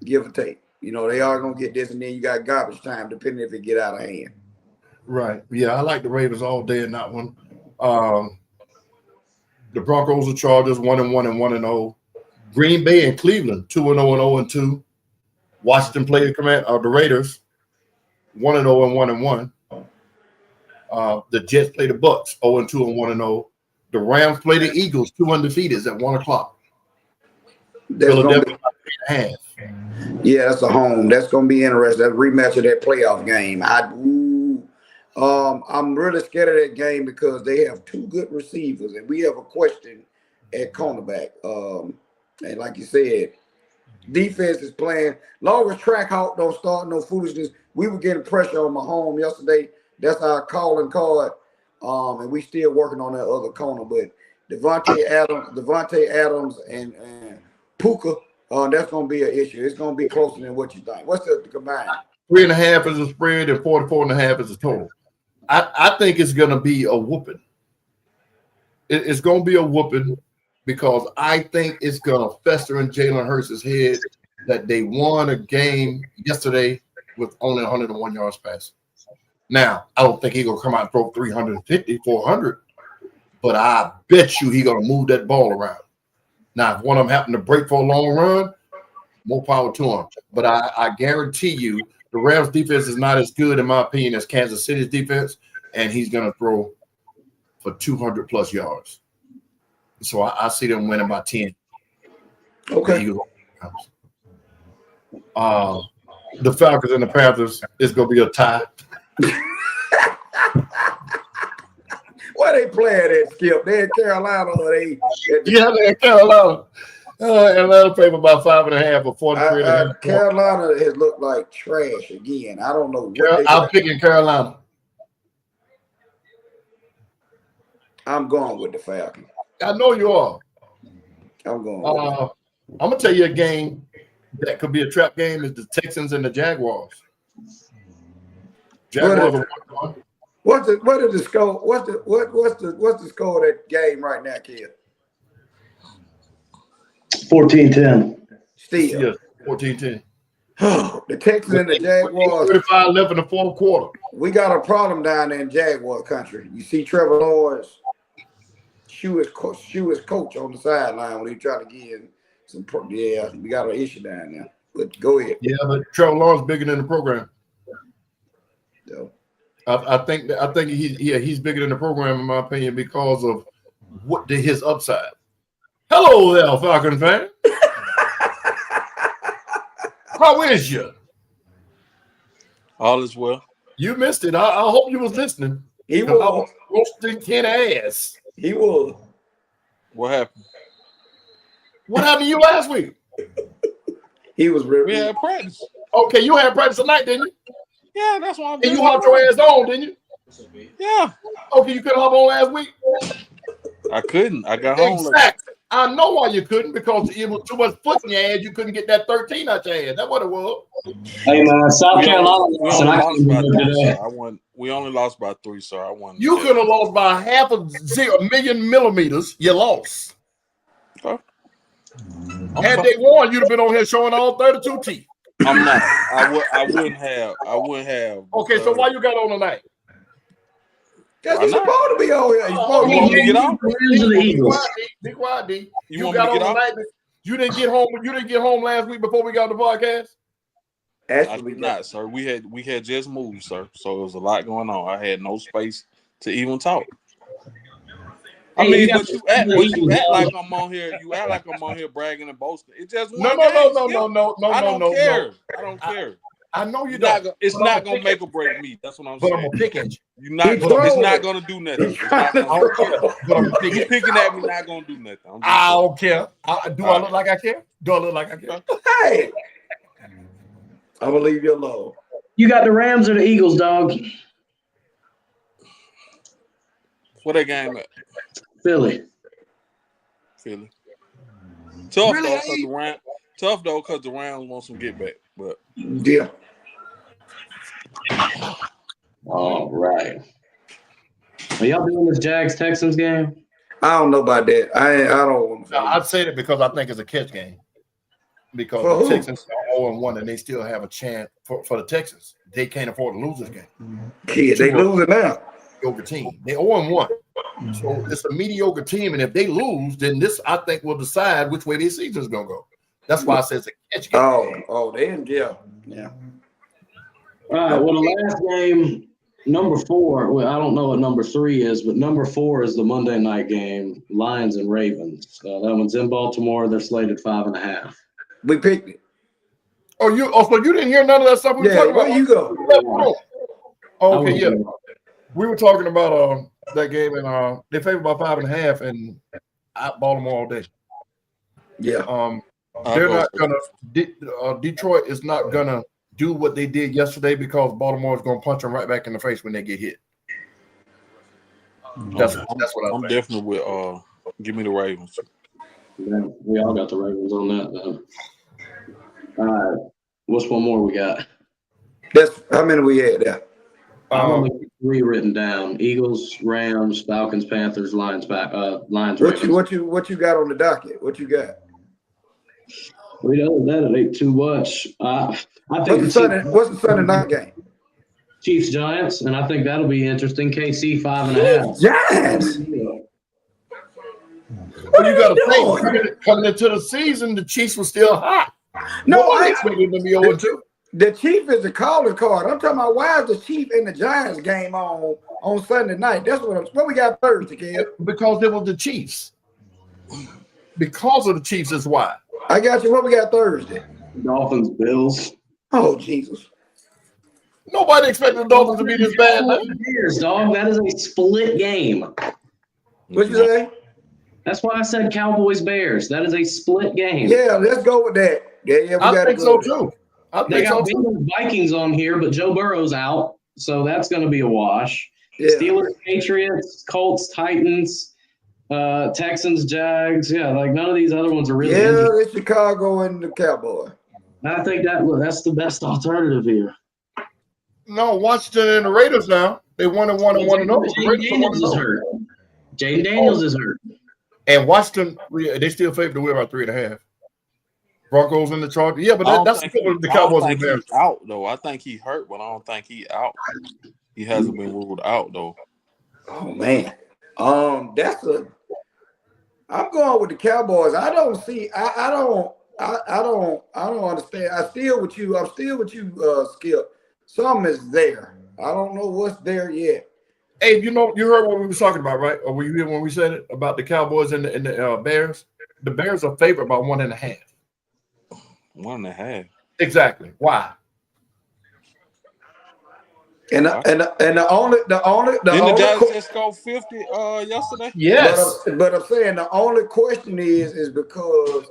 Give or take. They are going to get this, and then you got garbage time, depending if it get out of hand. Right. Yeah, I like the Ravens all day in that one. The Broncos and Chargers 1-1 and 1-0. Green Bay and Cleveland 2-0 and 0-2. Washington play the Raiders 1-0 and 1-1. The Jets play the Bucks 0-2 and 1-0. The Rams play the Eagles 2 undefeated at 1:00. Philadelphia 3.5. Yeah, that's a home. That's going to be interesting. That rematch of that playoff game. I'm really scared of that game because they have two good receivers, and we have a question at cornerback. And like you said, defense is playing. Long as Trackhawk don't start no foolishness, we were getting pressure on Mahomes yesterday. That's our calling card. And we still working on that other corner. But Devontae Adams, and Puka, that's going to be an issue. It's going to be closer than what you think. What's the combined? 3.5 is a spread and 44.5 is a total. I think it's going to be a whooping. It's going to be a whooping because I think it's going to fester in Jalen Hurts' head that they won a game yesterday with only 101 yards passing. Now, I don't think he's going to come out and throw 350, 400, but I bet you he's going to move that ball around. Now, if one of them happen to break for a long run, more power to him. But I guarantee you the Rams defense is not as good, in my opinion, as Kansas City's defense, and he's going to throw for 200-plus yards. So I see them winning by 10. Okay. The Falcons and the Panthers is going to be a tie. Where they playing at, Skip? They in Carolina or they? Yeah, they're in Carolina. Atlanta favored by 5.5 or 43.5. Carolina has looked like trash again. I don't know. I'm picking Carolina. I'm going with the Falcons. I know you are. I'm going. I'm gonna tell you a game that could be a trap game is the Texans and the Jaguars. Jaguars are 1-1. What is the score? What's the score of that game right now, kid? 14-10. Still. Yeah, 14-10. The Texans and the Jaguars. 35 left in the fourth quarter. We got a problem down there in Jaguar country. You see Trevor Lawrence shoe his coach on the sideline when he trying to get in some. Yeah, we got an issue down there. But go ahead. Yeah, but Trevor Lawrence bigger than the program. So. I think he's bigger than the program in my opinion because of his upside. Hello there, Falcon fan. How is you? All is well. You missed it. I hope you was listening. He was roasting Ken ass. He was. What happened? What happened to you last week? He was really. We had practice. Okay, you had practice tonight, didn't you? Yeah, that's why I'm. And you hopped your ass on, didn't you? Yeah. Okay, you couldn't hop on last week. I couldn't. I got home. Exactly. I know why you couldn't because it was too much foot in your ass. You couldn't get that 13 out your ass. That's what it was. Hey man, South Carolina lost, and I couldn't by do three, today. I won. We only lost by 3, sir. I won. You could have lost by half a million millimeters. You lost. Okay. Had they won, you'd have been on here showing all 32 teeth. I'm not. I wouldn't have. Okay, so why you got on tonight? Because he's supposed to be on here. He's supposed You want me to get off? Be quiet, D. You want me to get off? Tonight. You didn't get home. You didn't get home last week before we got the podcast. I did not, sir. We had just moved, sir. So it was a lot going on. I had no space to even talk. I Hey, mean, you but got you act like I'm on here. You act like I'm on here bragging and boasting. It's just one No. game. I don't care. I don't care. I know you don't. It's not gonna make or break me. That's what I'm But saying. I'm gonna pick at you. It's not gonna do nothing. It's not gonna. But I'm gonna pick You at you. picking at me not gonna do nothing. I don't care. Do I look like I care? Do I look like I care? Hey, I'm gonna leave you alone. You got the Rams or the Eagles, dog? What that game at? Philly. Tough though, because the Rams want some get back. But yeah. All right. Are y'all doing this Jags-Texans game? I don't know about that. I don't want to. I'd say that because I think it's a catch game. Because the Texans are 0-1 and they still have a chance for the Texans. They can't afford to lose this game. Yeah, they losing now. Mediocre team. They're 0-1. So it's a mediocre team, and if they lose, then this I think will decide which way their season's gonna go. That's why I said it's a catch game. They in jail. Yeah. All right. Well, the last game, number 4. Well, I don't know what number 3 is, but number 4 is the Monday night game, Lions and Ravens. That one's in Baltimore. They're slated 5.5. We picked it. So you didn't hear none of that stuff we were talking about? Where you go? Okay, yeah. We were talking about that game, and they favored by 5.5, and at Baltimore all day. Yeah. They're not gonna. Detroit is not gonna do what they did yesterday because Baltimore is gonna punch them right back in the face when they get hit. That's what I'm definitely with. Give me the Ravens. Yeah, we all got the Ravens on that, though. All right. What's one more we got? That's how many we had there. I'm only 3 written down: Eagles, Rams, Falcons, Panthers, Lions. Lions. What you got on the docket? What you got? We know that it ain't too much. I think what's the Sunday night game? Chiefs Giants, and I think that'll be interesting. KC 5.5. Giants. Well, you got to think coming into the season, the Chiefs were still hot. No, I expected them to be 0-2. The Chief is the calling card. I'm talking about why is the Chief and the Giants game on Sunday night? That's what we got Thursday, kid. Because it was the Chiefs. Because of the Chiefs is why. I got you. What we got Thursday? Dolphins, Bills. Oh, Jesus. Nobody expected the Dolphins to be this bad. Bears, dog. That is a split game. What'd you say? That's why I said Cowboys, Bears. That is a split game. Yeah, let's go with that. Yeah, I think so too. They got Vikings on here, but Joe Burrow's out, so that's going to be a wash. Yeah. Steelers, Patriots, Colts, Titans, Texans, Jags. Yeah, like none of these other ones are really. Yeah, it's Chicago and the Cowboys. I think that's the best alternative here. No, Washington and the Raiders now. They 1-1 and 1-0. Jaden Daniels is hurt. Jaden Daniels is hurt. And Washington, they still favored to win by 3.5. Broncos in the Chargers. Yeah, but that's the Cowboys and Bears. He's out though. I think he hurt, but I don't think he out. He hasn't been ruled out though. Oh man, I'm going with the Cowboys. I don't see. I don't understand. I'm still with you, Skip. Something is there. I don't know what's there yet. Hey, you heard what we were talking about, right? Or were you here when we said it about the Cowboys and the Bears? The Bears are favored by 1.5. 1.5. Exactly. Why? And the only Didn't the Giants just go 50 yesterday? Yes. But I'm saying the only question is because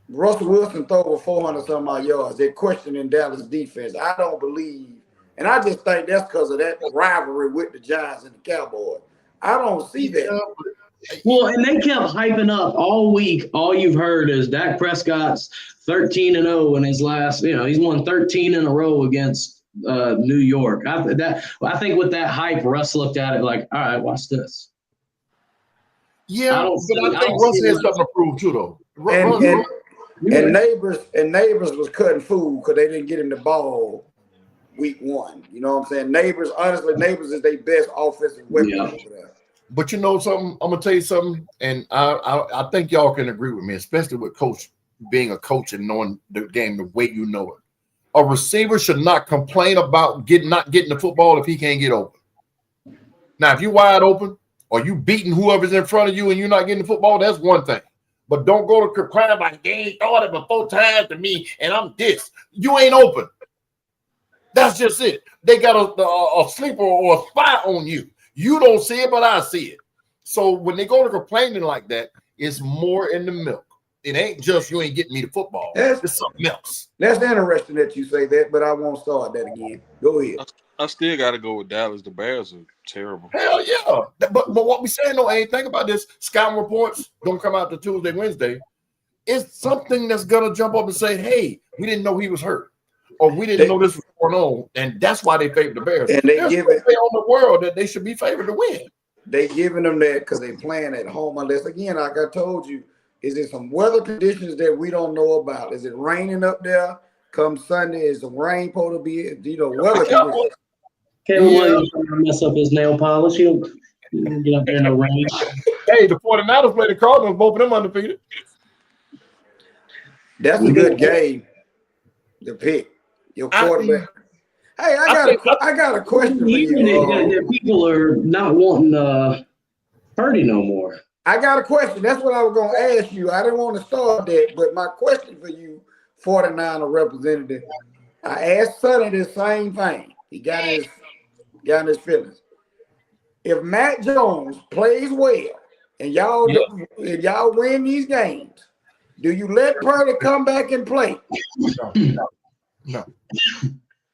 Russell Wilson threw over 400 some odd yards. They're questioning Dallas defense. I don't believe, and I just think that's because of that rivalry with the Giants and the Cowboys. I don't see that. Well, and they kept hyping up all week. All you've heard is Dak Prescott's 13-0 in his last. He's won 13 in a row against New York. I think with that hype, Russ looked at it like, all right, watch this. Yeah, I think Russ has something to prove too, though. And neighbors was cutting food because they didn't get him the ball week 1. You know what I'm saying? Neighbors is their best offensive weapon over there. But you know something? I'm gonna tell you something, and I think y'all can agree with me, especially with Coach being a coach and knowing the game the way you know it. A receiver should not complain about not getting the football if he can't get open. Now, if you're wide open or you beating whoever's in front of you and you're not getting the football, that's one thing. But don't go to crying like they ain't thought it before time to me and I'm this. You ain't open. That's just it. They got a sleeper or a spy on you. You don't see it, but I see it. So when they go to complaining like that, it's more in the milk. It ain't just you ain't getting me the football. It's something else. That's interesting that you say that, but I won't start that again. Go ahead. I still got to go with Dallas. The Bears are terrible. Hell yeah. But what we saying though, ain't think about this. Scouting reports don't come out to Tuesday, Wednesday. It's something that's gonna jump up and say, hey, we didn't know he was hurt. Or we didn't know this was going on. And that's why they favored the Bears. And they give it on the world that they should be favored to win. They giving them that because they playing at home. Unless again, like I told you, is there some weather conditions that we don't know about? Is it raining up there? Come Sunday, is the rain supposed to be? Weather conditions. Kevin Williams trying to mess up his nail polish. He'll get up there in the rain. Hey, the 49ers play the Cardinals, both of them undefeated. That's a good game to pick. Your quarterback. Hey, I got a question for you. People are not wanting Purdy no more. I got a question. That's what I was going to ask you. I didn't want to start that, but my question for you, 49er representative, I asked Sonny the same thing. He got his feelings. If Matt Jones plays well and if y'all win these games, do you let Purdy come back and play? No.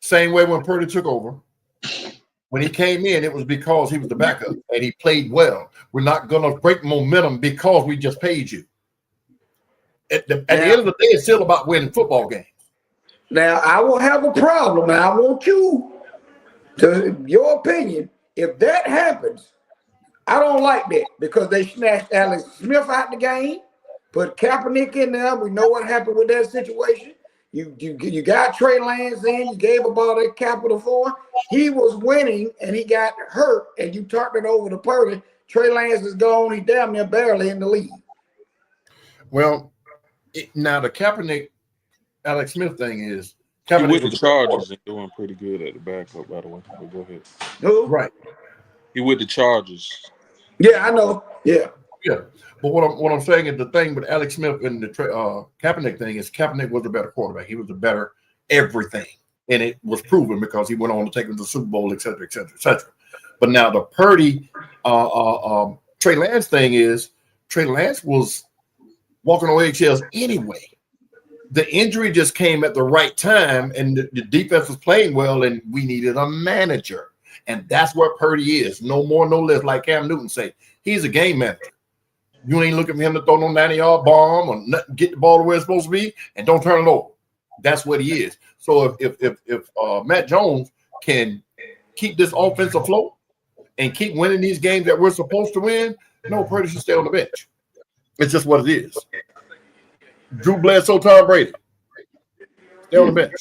Same way when Purdy took over. When he came in, it was because he was the backup and he played well. We're not going to break momentum because we just paid you. At the end of the day, it's still about winning football games. Now, I will have a problem, and I want you to, your opinion, if that happens, I don't like that because they snatched Alex Smith out the game, put Kaepernick in there. We know what happened with that situation. You got Trey Lance in. You gave up all that capital for him. He was winning, and he got hurt, and you turned it over to Purdy. Trey Lance is gone. He's damn near barely in the league. Well, now the Kaepernick, Alex Smith thing is Kaepernick with the Chargers and doing pretty good at the backup, by the way. But go ahead. Who? Right. He with the Chargers. Yeah, I know. Yeah. But what I'm saying is the thing with Alex Smith and the Kaepernick thing is Kaepernick was a better quarterback. He was a better everything. And it was proven because he went on to take him to the Super Bowl, et cetera, et cetera, et cetera. But now the Purdy, Trey Lance thing is Trey Lance was walking on eggshells anyway. The injury just came at the right time, and the defense was playing well, and we needed a manager. And that's what Purdy is. No more, no less, like Cam Newton say. He's a game manager. You ain't looking for him to throw no 90-yard bomb or nothing, get the ball to where it's supposed to be and don't turn it over. That's what he is. So if Matt Jones can keep this offense afloat and keep winning these games that we're supposed to win, no, Purdy should stay on the bench. It's just what it is. Drew Bledsoe, Tom Brady. Stay on the bench.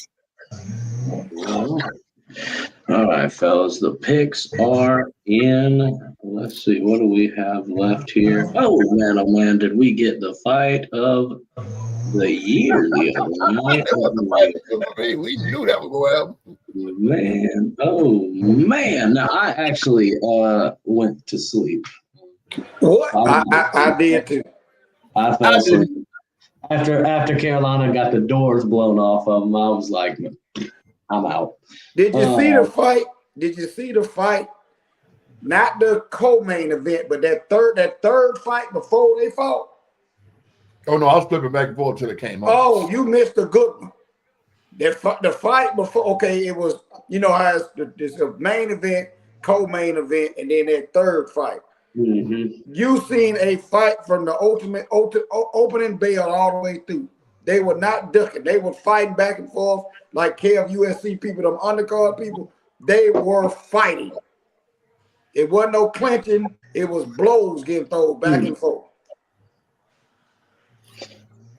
All right, fellas, the picks are in. Let's see, what do we have left here? Oh man, did we get the fight of the year the other night? We knew that was going to happen. Man. Now, I actually went to sleep. What? I did too. I fell asleep. After Carolina got the doors blown off of them, I was like, I'm out. Did you see the fight? Did you see the fight? Not the co-main event, but that third fight before they fought. Oh no, I was flipping back and forth until it came on. Oh, you missed a good one. The fight before, okay, it was, how it's a main event, co-main event, and then that third fight. Mm-hmm. You seen a fight from the opening bell all the way through. They were not ducking. They were fighting back and forth like Kev USC people, them undercard people. They were fighting. It wasn't no clinching. It was blows getting thrown back and forth.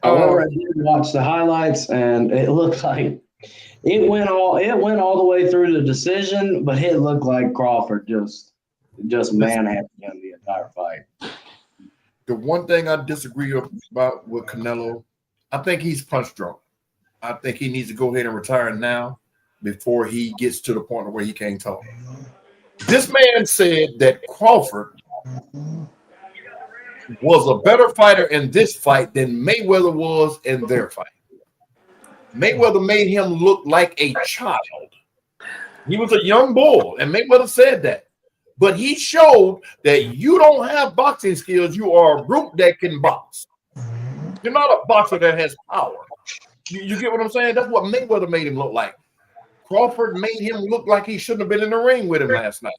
I watched the highlights, and it looked like it went all the way through the decision, but it looked like Crawford just manhandled him the entire fight. The one thing I disagree about with Canelo, I think he's punch drunk. I think he needs to go ahead and retire now before he gets to the point where he can't talk. This man said that Crawford was a better fighter in this fight than Mayweather was in their fight. Mayweather made him look like a child. He was a young bull, and Mayweather said that. But he showed that you don't have boxing skills. You are a brute that can box. You're not a boxer that has power. You get what I'm saying? That's what Mayweather made him look like. Crawford made him look like he shouldn't have been in the ring with him last night.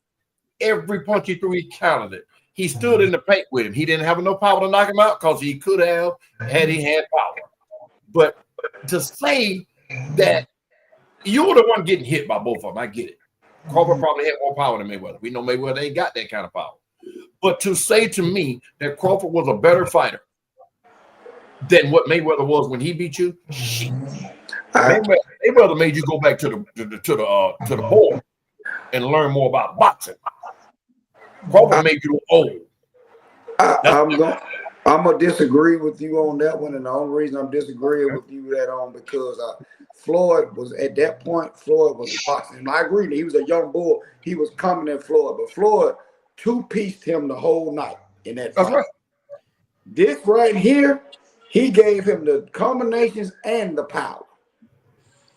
Every punch he threw, he counted it. He stood in the paint with him. He didn't have enough power to knock him out because he could have had he had power. But to say that you were the one getting hit by both of them, I get it. Crawford probably had more power than Mayweather. We know Mayweather ain't got that kind of power. But to say to me that Crawford was a better fighter than what Mayweather was when he beat you, shit. Mayweather made you go back to the board and learn more about boxing. Crawford made you old. I'm gonna disagree with you on that one, and the only reason I'm disagreeing with you that on because Floyd was at that point. Floyd was boxing. And I agree that he was a young bull. He was coming in Floyd, but Floyd two-pieced him the whole night in that fight. Right. This right here, he gave him the combinations and the power.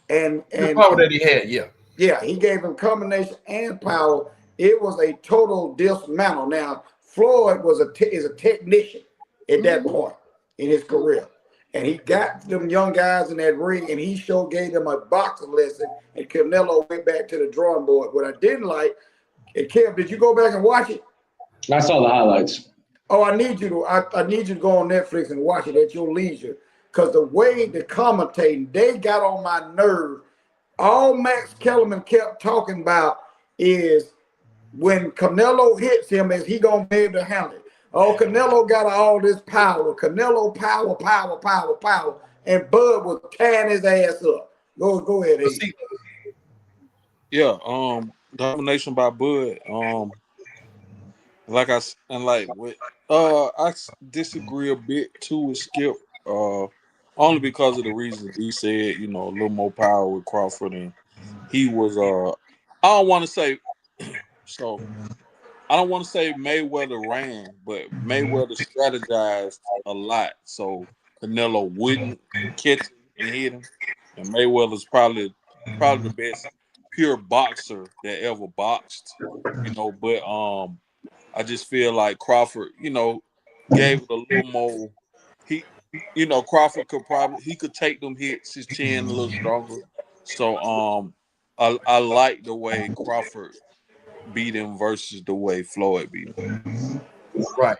And the power that he had, yeah, he gave him combination and power. It was a total dismantle. Now Floyd was is a technician at that point in his career, and he got them young guys in that ring, and he gave them a boxing lesson. And Canelo went back to the drawing board. What I didn't like, and Kev, did you go back and watch it? I saw the highlights. Oh, I need you to go on Netflix and watch it at your leisure. Because the way the commentating, they got on my nerve. All Max Kellerman kept talking about is when Canelo hits him, is he going to be able to handle it? Oh, Canelo got all this power. Canelo power. And Bud was tearing his ass up. Go ahead, Aiden. Yeah, domination by Bud. I disagree a bit too with Skip. Only because of the reasons he said, a little more power with Crawford, and he was I don't want to say so. I don't want to say Mayweather ran, but Mayweather strategized a lot so Canelo wouldn't catch him and hit him. And Mayweather's probably the best pure boxer that ever boxed, But I just feel like Crawford, gave it a little more. Crawford could take them hits, his chin a little stronger. So I like the way Crawford beat him versus the way Floyd beat him. Right.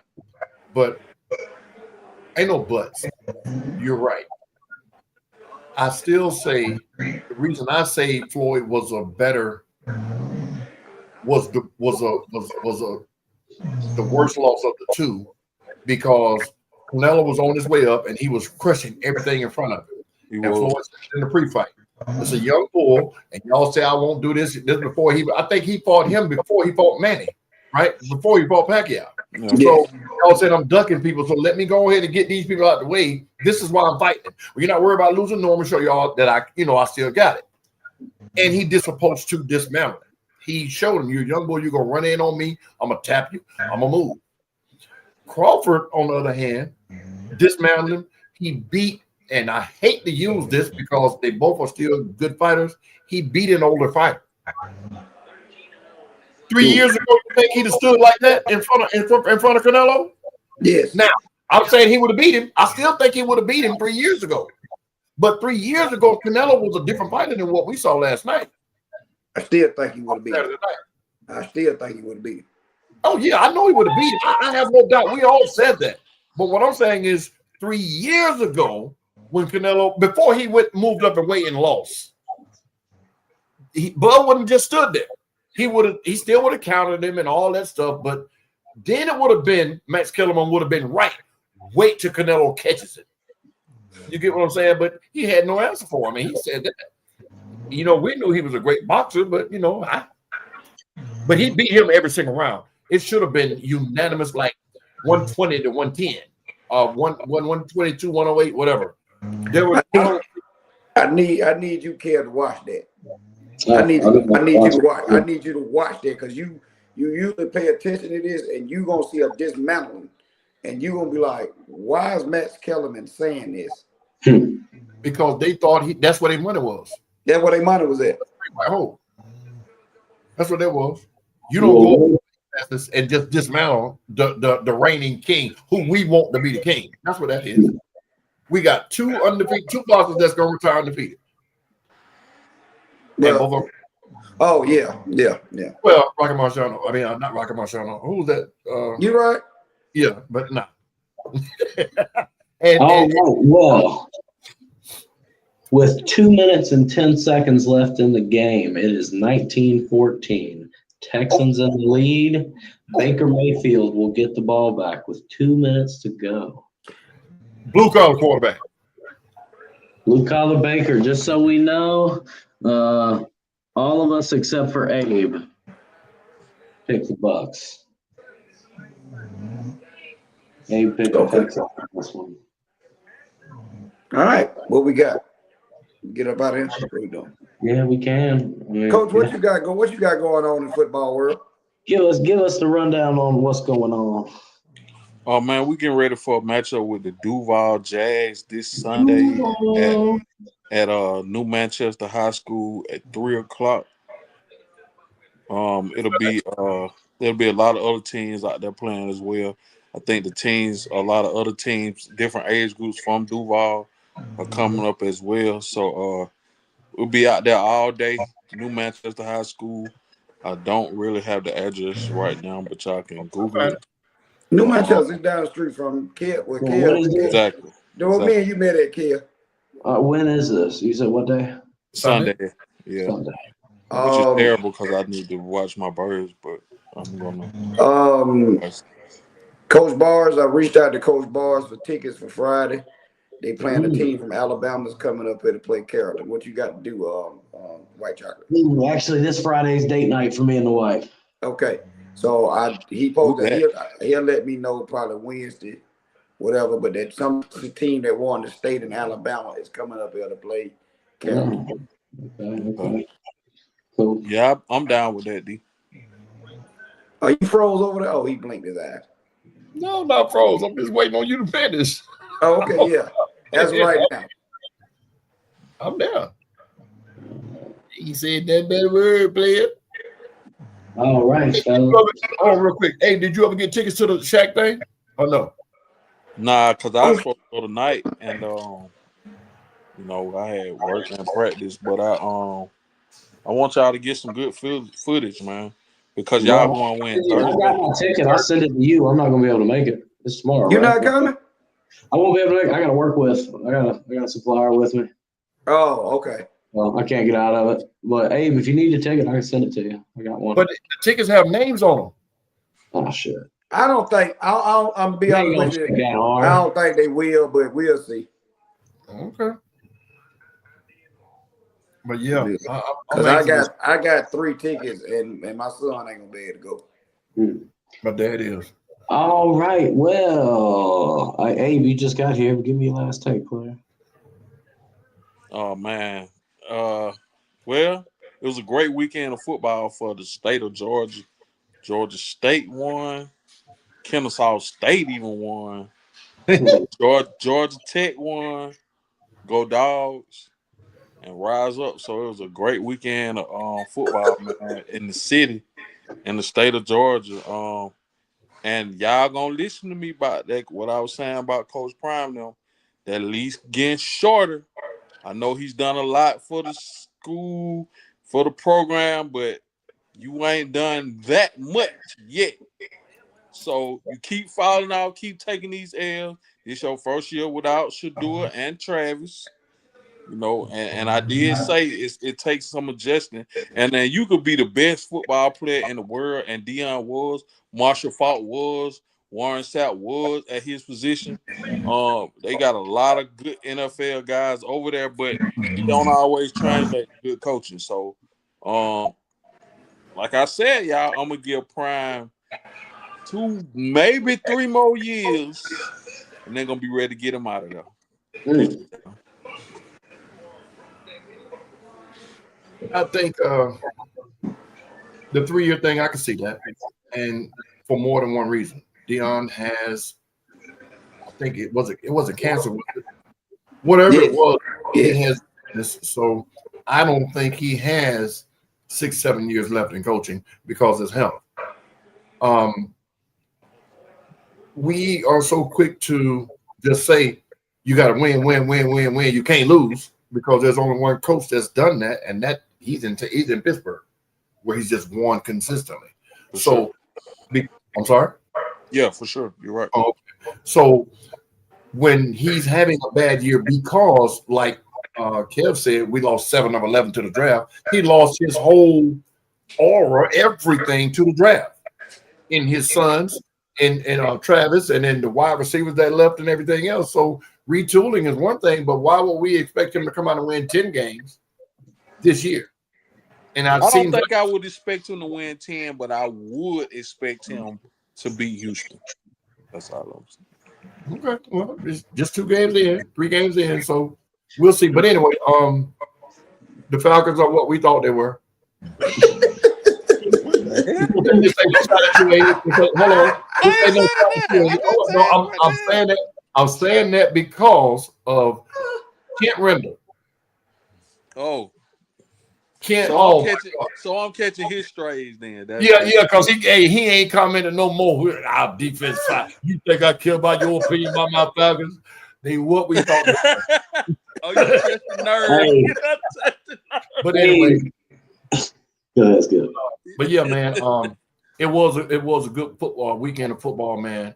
But ain't no buts. You're right. I still say the reason I say Floyd was the worst loss of the two, because Canelo was on his way up and he was crushing everything in front of him. And Floyd in the pre-fight. It's a young bull, and y'all say I won't do this. This before I think he fought him before he fought Manny, right? Before he fought Pacquiao. Yeah. So y'all said I'm ducking people, so let me go ahead and get these people out the way. This is why I'm fighting. Well, you're not worried about losing. No, I'm gonna show y'all that I still got it. And he is supposed to dismantle it. He showed him, you're a young boy, you're gonna run in on me, I'm gonna tap you, I'm gonna move. Crawford, on the other hand, dismantled him. He beat, and I hate to use this because they both are still good fighters, he beat an older fighter. 3 years ago, you think he'd have stood like that in front of Canelo? Yes. Now, I'm saying he would have beat him. I still think he would have beat him 3 years ago. But 3 years ago, Canelo was a different fighter than what we saw last night. I still think he would have beat him. I still think he would have beat him. Oh, yeah, I know he would have beat him. I have no doubt. We all said that. But what I'm saying is 3 years ago, when Canelo, before he moved up in weight and lost, Bud wouldn't just stood there. He still would have countered him and all that stuff. But then it would have been, Max Kellerman would have been right. Wait till Canelo catches it. You get what I'm saying? But he had no answer for him. And he said that. We knew he was a great boxer, but but he beat him every single round. It should have been unanimous, like 120 to 110, 122, 108, whatever. I need you, Kev, to watch that. I need you to watch that because You usually pay attention to this, and you're gonna see a dismantling, and you're gonna be like, "Why is Max Kellerman saying this?" Because they thought that's where their money was. That's where their money was at. Oh, that's what that was. You don't go Well, and just dismantle the reigning king, who we want to be the king. That's what that is. We got two bosses that's gonna retire undefeated. And both of them. Oh yeah. Well, Rocky Marciano. I mean, not Rocky Marciano. Who's that? You right? Yeah, but no. all right. Well, with 2 minutes and 10 seconds left in the game, it is 19-14. Texans in the lead. Baker Mayfield will get the ball back with 2 minutes to go. Blue collar quarterback. Blue collar Baker, just so we know, all of us except for Abe pick the Bucks. Abe picked the Texans on this one. All right. What we got? Get up out of here. What we doing? Yeah, we can. I mean, Coach, what you got going on in the football world? Give us the rundown on what's going on. Oh man, we getting ready for a matchup with the Duval Jags this Sunday at New Manchester High School at 3:00. It'll be there'll be a lot of other teams out there playing as well. I think a lot of other teams, different age groups from Duval are coming up as well. So we'll be out there all day. New Manchester High School. I don't really have the address right now, but y'all can Google it. New Manchester is down the street from Kia. Where Kia? What is this? Exactly. Me and you met at Kia. When is this? You said what day? Sunday. Yeah. Sunday. Which is terrible because I need to watch my birds, but I'm gonna. Coach Bars, I reached out to Coach Bars for tickets for Friday. They playing a team from Alabama's coming up here to play Carrollton. What you got to do, White Chocolate? Actually, this Friday's date night for me and the wife. Okay, so he posted he'll let me know probably Wednesday, whatever. But that some team that won the state in Alabama is coming up here to play Carrollton. Okay. Cool. Yeah, I'm down with that, D. Oh, you froze over there? Oh, he blinked his eye. No, I'm not froze. I'm just waiting on you to finish. Oh, okay, yeah. That's right now. I'm there. He said that better word, player. All right, real quick. Hey, did you ever get tickets to the Shaq thing? Oh no. Nah, because I was supposed to go tonight, and I had work and practice, but I want y'all to get some good footage, man, because y'all going to win Thursday. I got my ticket. I'll send it to you. I'm not going to be able to make it. It's tomorrow. You're not coming? I won't be able to make it. I got to work with. I got a supplier with me. Oh, okay. Well, I can't get out of it. But Abe, if you need a ticket, I can send it to you. I got one. But the tickets have names on them. Oh shit. I don't think I'm be honest with you. I don't think they will, but we'll see. Okay. But yeah, because I got 3 tickets and my son ain't gonna be able to go. My dad is. All right. Well, Abe, you just got here. Give me your last take, player. Oh man. Well, it was a great weekend of football for the state of Georgia. Georgia State won. Kennesaw State even won. Georgia Tech won. Go Dogs. And rise up. So it was a great weekend of football, man, in the city, in the state of Georgia. And y'all gonna listen to me about that, what I was saying about Coach Prime now. That least getting shorter. I know he's done a lot for the school, for the program, but you ain't done that much yet. So you keep falling out, keep taking these L's. It's your first year without Shadua and Travis. And I did say it takes some adjusting. And then you could be the best football player in the world, and Deion was, Marshall Faulk was, Warren Sapp was at his position. They got a lot of good NFL guys over there, but it don't always translate to good coaching. So, like I said, y'all, I'm gonna give Prime 2, maybe 3 more years, and they're gonna be ready to get him out of there. I think The 3-year thing, I can see that, and for more than one reason. Dion has, I think it wasn't cancer, whatever it was. He has this, so I don't think he has 6-7 years left in coaching because of his health. We are so quick to just say you got to win. You can't lose because there's only one coach that's done that, and that he's in Pittsburgh, where he's just won consistently. So, I'm sorry. Yeah, for sure. You're right. So when he's having a bad year because, like Kev said, we lost 7 of 11 to the draft. He lost his whole aura, everything to the draft in his sons and Travis, and then the wide receivers that left and everything else. So retooling is one thing, but why would we expect him to come out and win 10 games this year? And I don't think I would expect him to win 10, but I would expect him to beat Houston. That's all I'm saying. Okay, well, it's just 2 games in, 3 games in, so we'll see. But anyway, the Falcons are what we thought they were. I'm saying that because of Kent Render. Oh. Kent, so I'm catching his strays then. Because he ain't commenting no more. Our defense side. You think I care about your opinion about my Falcons? They what we thought. Oh, you touched the nerve. But anyway, that's good. But yeah, man, it was a good football weekend of football, man.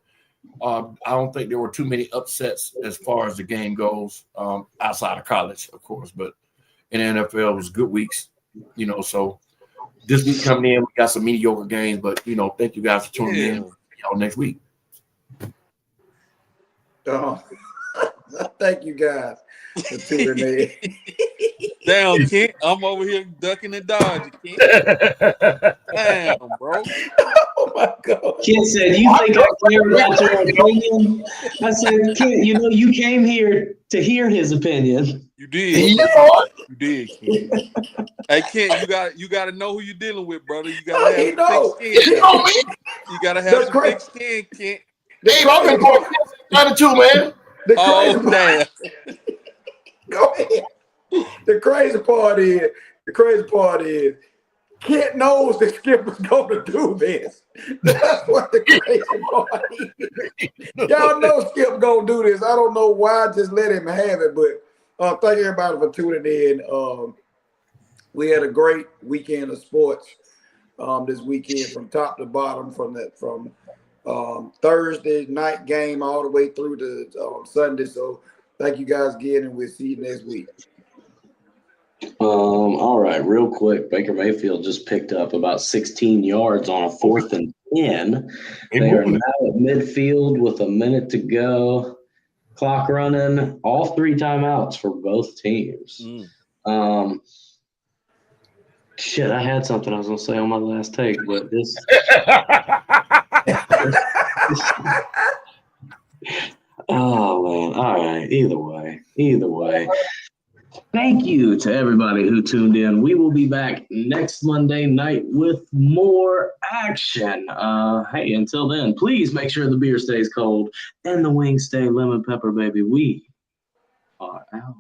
I don't think there were too many upsets as far as the game goes, outside of college, of course. But in the NFL, it was good weeks, So this week coming in, we got some mediocre games, but thank you guys for tuning in. Y'all next week. Thank you guys for tuning in. Damn, Kent, I'm over here ducking and dodging, Kent. Damn, bro. Oh my God. Kent said, "You think I care about your opinion?" I said, "Kent, you came here to hear his opinion." You did. You did, Kent. Hey, Kent, you got to know who you're dealing with, brother. You got to have thick skin. You got to have some thick skin, Kent. Hey, I'm going to go 92, man. Damn. Go ahead. The crazy part is, Kent knows that Skip is going to do this. That's what the crazy part is. Y'all know Skip going to do this. I don't know why. Just let him have it. But thank everybody for tuning in. We had a great weekend of sports this weekend from top to bottom, from Thursday night game all the way through to Sunday. So thank you guys again, and we'll see you next week. All right, real quick. Baker Mayfield just picked up about 16 yards on a 4th and 10. They are now at midfield with a minute to go. Clock running. All 3 timeouts for both teams. Shit, I had something I was going to say on my last take, but this oh, man. All right. Either way. Thank you to everybody who tuned in. We will be back next Monday night with more action. Hey, until then, please make sure the beer stays cold and the wings stay lemon pepper, baby. We are out.